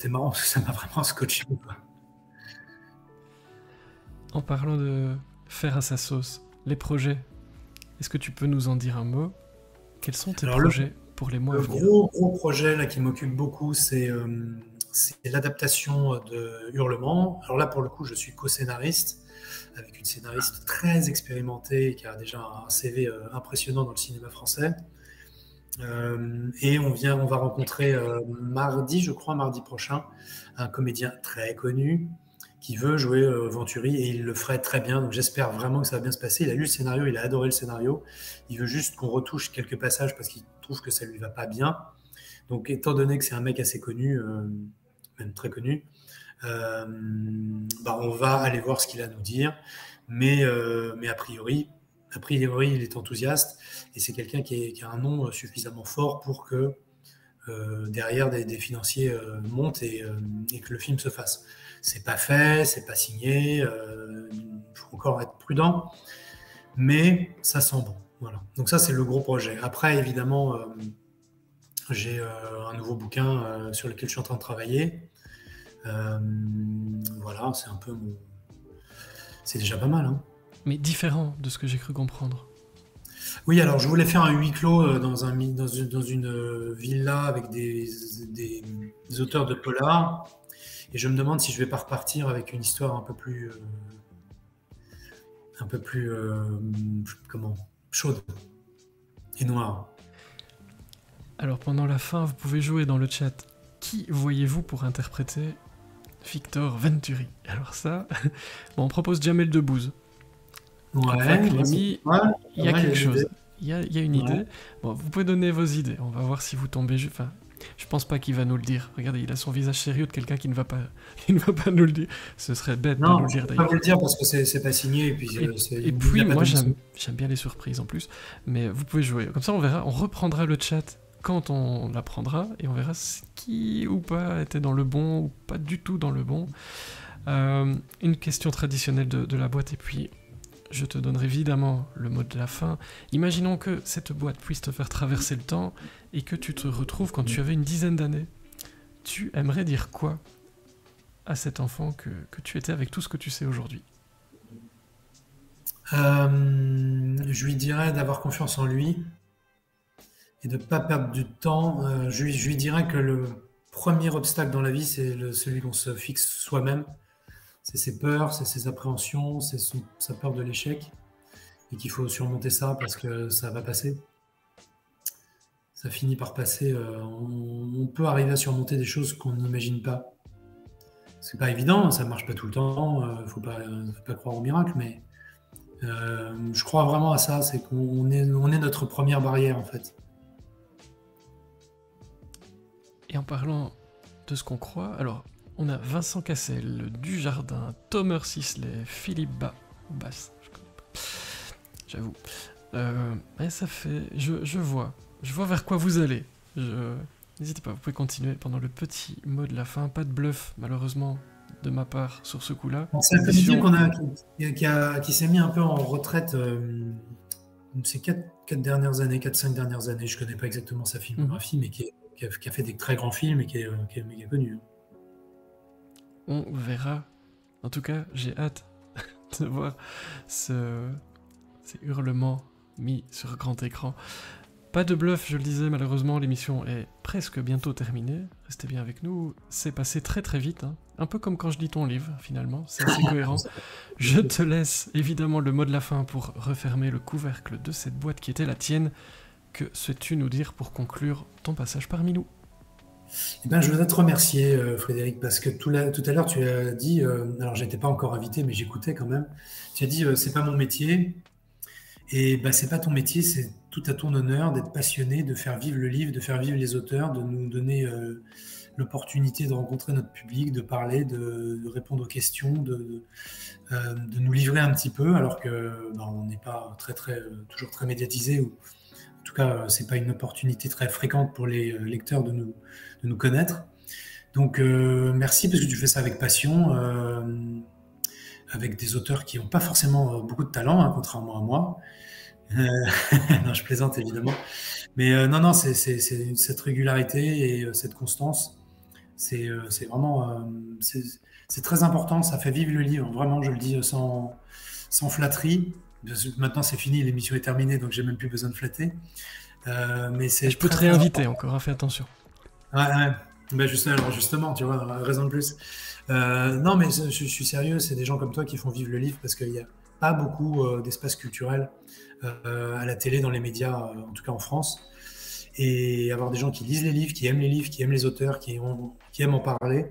marrant parce que ça m'a vraiment scotché. Quoi. En parlant de faire à sa sauce, les projets, est-ce que tu peux nous en dire un mot? Quels sont tes projets pour les mois à venir? Le gros projet là, qui m'occupe beaucoup, c'est l'adaptation de Hurlement. Alors là, pour le coup, je suis co-scénariste avec une scénariste très expérimentée qui a déjà un CV impressionnant dans le cinéma français. Et on va rencontrer mardi prochain, un comédien très connu qui veut jouer Venturi et il le ferait très bien. Donc j'espère vraiment que ça va bien se passer. Il a lu le scénario, il a adoré le scénario. Il veut juste qu'on retouche quelques passages parce qu'il trouve que ça lui va pas bien. Donc étant donné que c'est un mec assez connu, même très connu, on va aller voir ce qu'il a à nous dire. Mais a priori, il est enthousiaste et c'est quelqu'un qui a un nom suffisamment fort pour que derrière des financiers montent et que le film se fasse. C'est pas fait, c'est pas signé, il faut encore être prudent, mais ça sent bon. Voilà. Donc ça, c'est le gros projet. Après, évidemment, j'ai un nouveau bouquin sur lequel je suis en train de travailler. Voilà, c'est un peu mon... C'est déjà pas mal, hein. Mais différent de ce que j'ai cru comprendre. Oui, alors je voulais faire un huis clos dans une villa avec des auteurs de polar. Et je me demande si je vais pas repartir avec une histoire un peu plus chaude et noire. Alors pendant la fin, vous pouvez jouer dans le chat. Qui voyez-vous pour interpréter Victor Venturi? Alors ça, on propose Jamel Debbouze. Ouais, il y a quelque chose. Il y a une idée. Ouais. Bon, vous pouvez donner vos idées. On va voir si vous tombez. Enfin, Je pense pas qu'il va nous le dire. Regardez, il a son visage sérieux de quelqu'un qui ne va pas, qui ne va pas nous le dire. Ce serait bête de nous Non, le je dire peux pas d'ailleurs. vous le dire parce que c'est pas signé et puis Et il puis, a pas moi, donné son- j'aime bien les surprises en plus. Mais vous pouvez jouer. Comme ça, on verra. On reprendra le chat quand on l'apprendra et on verra ce qui ou pas était dans le bon ou pas du tout dans le bon. Une question traditionnelle de la boîte et puis je te donnerai évidemment le mot de la fin. Imaginons que cette boîte puisse te faire traverser le temps et que tu te retrouves quand tu avais une dizaine d'années. Tu aimerais dire quoi à cet enfant que tu étais avec tout ce que tu sais aujourd'hui? Je lui dirais d'avoir confiance en lui et de ne pas perdre du temps. Je lui dirais que le premier obstacle dans la vie, c'est celui qu'on se fixe soi-même. C'est ses peurs, c'est ses appréhensions, sa peur de l'échec. Et qu'il faut surmonter ça parce que ça va passer. Ça finit par passer. On peut arriver à surmonter des choses qu'on n'imagine pas. C'est pas évident, ça marche pas tout le temps. Faut pas croire au miracle, mais je crois vraiment à ça. C'est qu'on est notre première barrière en fait. Et en parlant de ce qu'on croit, alors on a Vincent Cassel, Dujardin, Thomas Sisley, Philippe Bass, je connais pas. J'avoue. Mais ça fait. Je vois vers quoi vous allez. N'hésitez pas, vous pouvez continuer pendant le petit mot de la fin. Pas de bluff, malheureusement, de ma part sur ce coup-là. C'est un comédien qui s'est mis un peu en retraite ces 4-5 dernières années. Je connais pas exactement sa filmographie, mais qui a fait des très grands films et qui est méga connu. On verra. En tout cas, j'ai hâte de voir ces hurlements mis sur grand écran. Pas de bluff, je le disais, malheureusement, l'émission est presque bientôt terminée. Restez bien avec nous, c'est passé très très vite. Hein. Un peu comme quand je lis ton livre, finalement, c'est assez cohérent. Je te laisse évidemment le mot de la fin pour refermer le couvercle de cette boîte qui était la tienne. Que souhaites-tu nous dire pour conclure ton passage parmi nous? Eh ben, je voudrais te remercier, Frédéric, parce que tout à l'heure, tu as dit, alors j'étais pas encore invité, mais j'écoutais quand même, tu as dit, c'est pas mon métier, et ben, c'est pas ton métier, c'est tout à ton honneur d'être passionné, de faire vivre le livre, de faire vivre les auteurs, de nous donner l'opportunité de rencontrer notre public, de parler, de répondre aux questions, de nous livrer un petit peu, alors que ben, on n'est pas toujours très médiatisé, ou en tout cas, c'est pas une opportunité très fréquente pour les lecteurs de nous connaître. Donc, merci parce que tu fais ça avec passion, avec des auteurs qui n'ont pas forcément beaucoup de talent, hein, contrairement à moi. Non, je plaisante évidemment. Mais non, c'est cette régularité et cette constance, c'est vraiment, c'est très important. Ça fait vivre le livre. Vraiment, je le dis sans flatterie. Maintenant, c'est fini, l'émission est terminée, donc j'ai même plus besoin de flatter. Mais je peux te réinviter encore, hein, fais attention. Ouais. Ben justement, tu vois, raison de plus. Non, mais je suis sérieux, c'est des gens comme toi qui font vivre le livre parce qu'il n'y a pas beaucoup d'espace culturel à la télé, dans les médias, en tout cas en France. Et avoir des gens qui lisent les livres, qui aiment les auteurs, qui aiment en parler,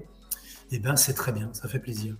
eh ben, c'est très bien, ça fait plaisir.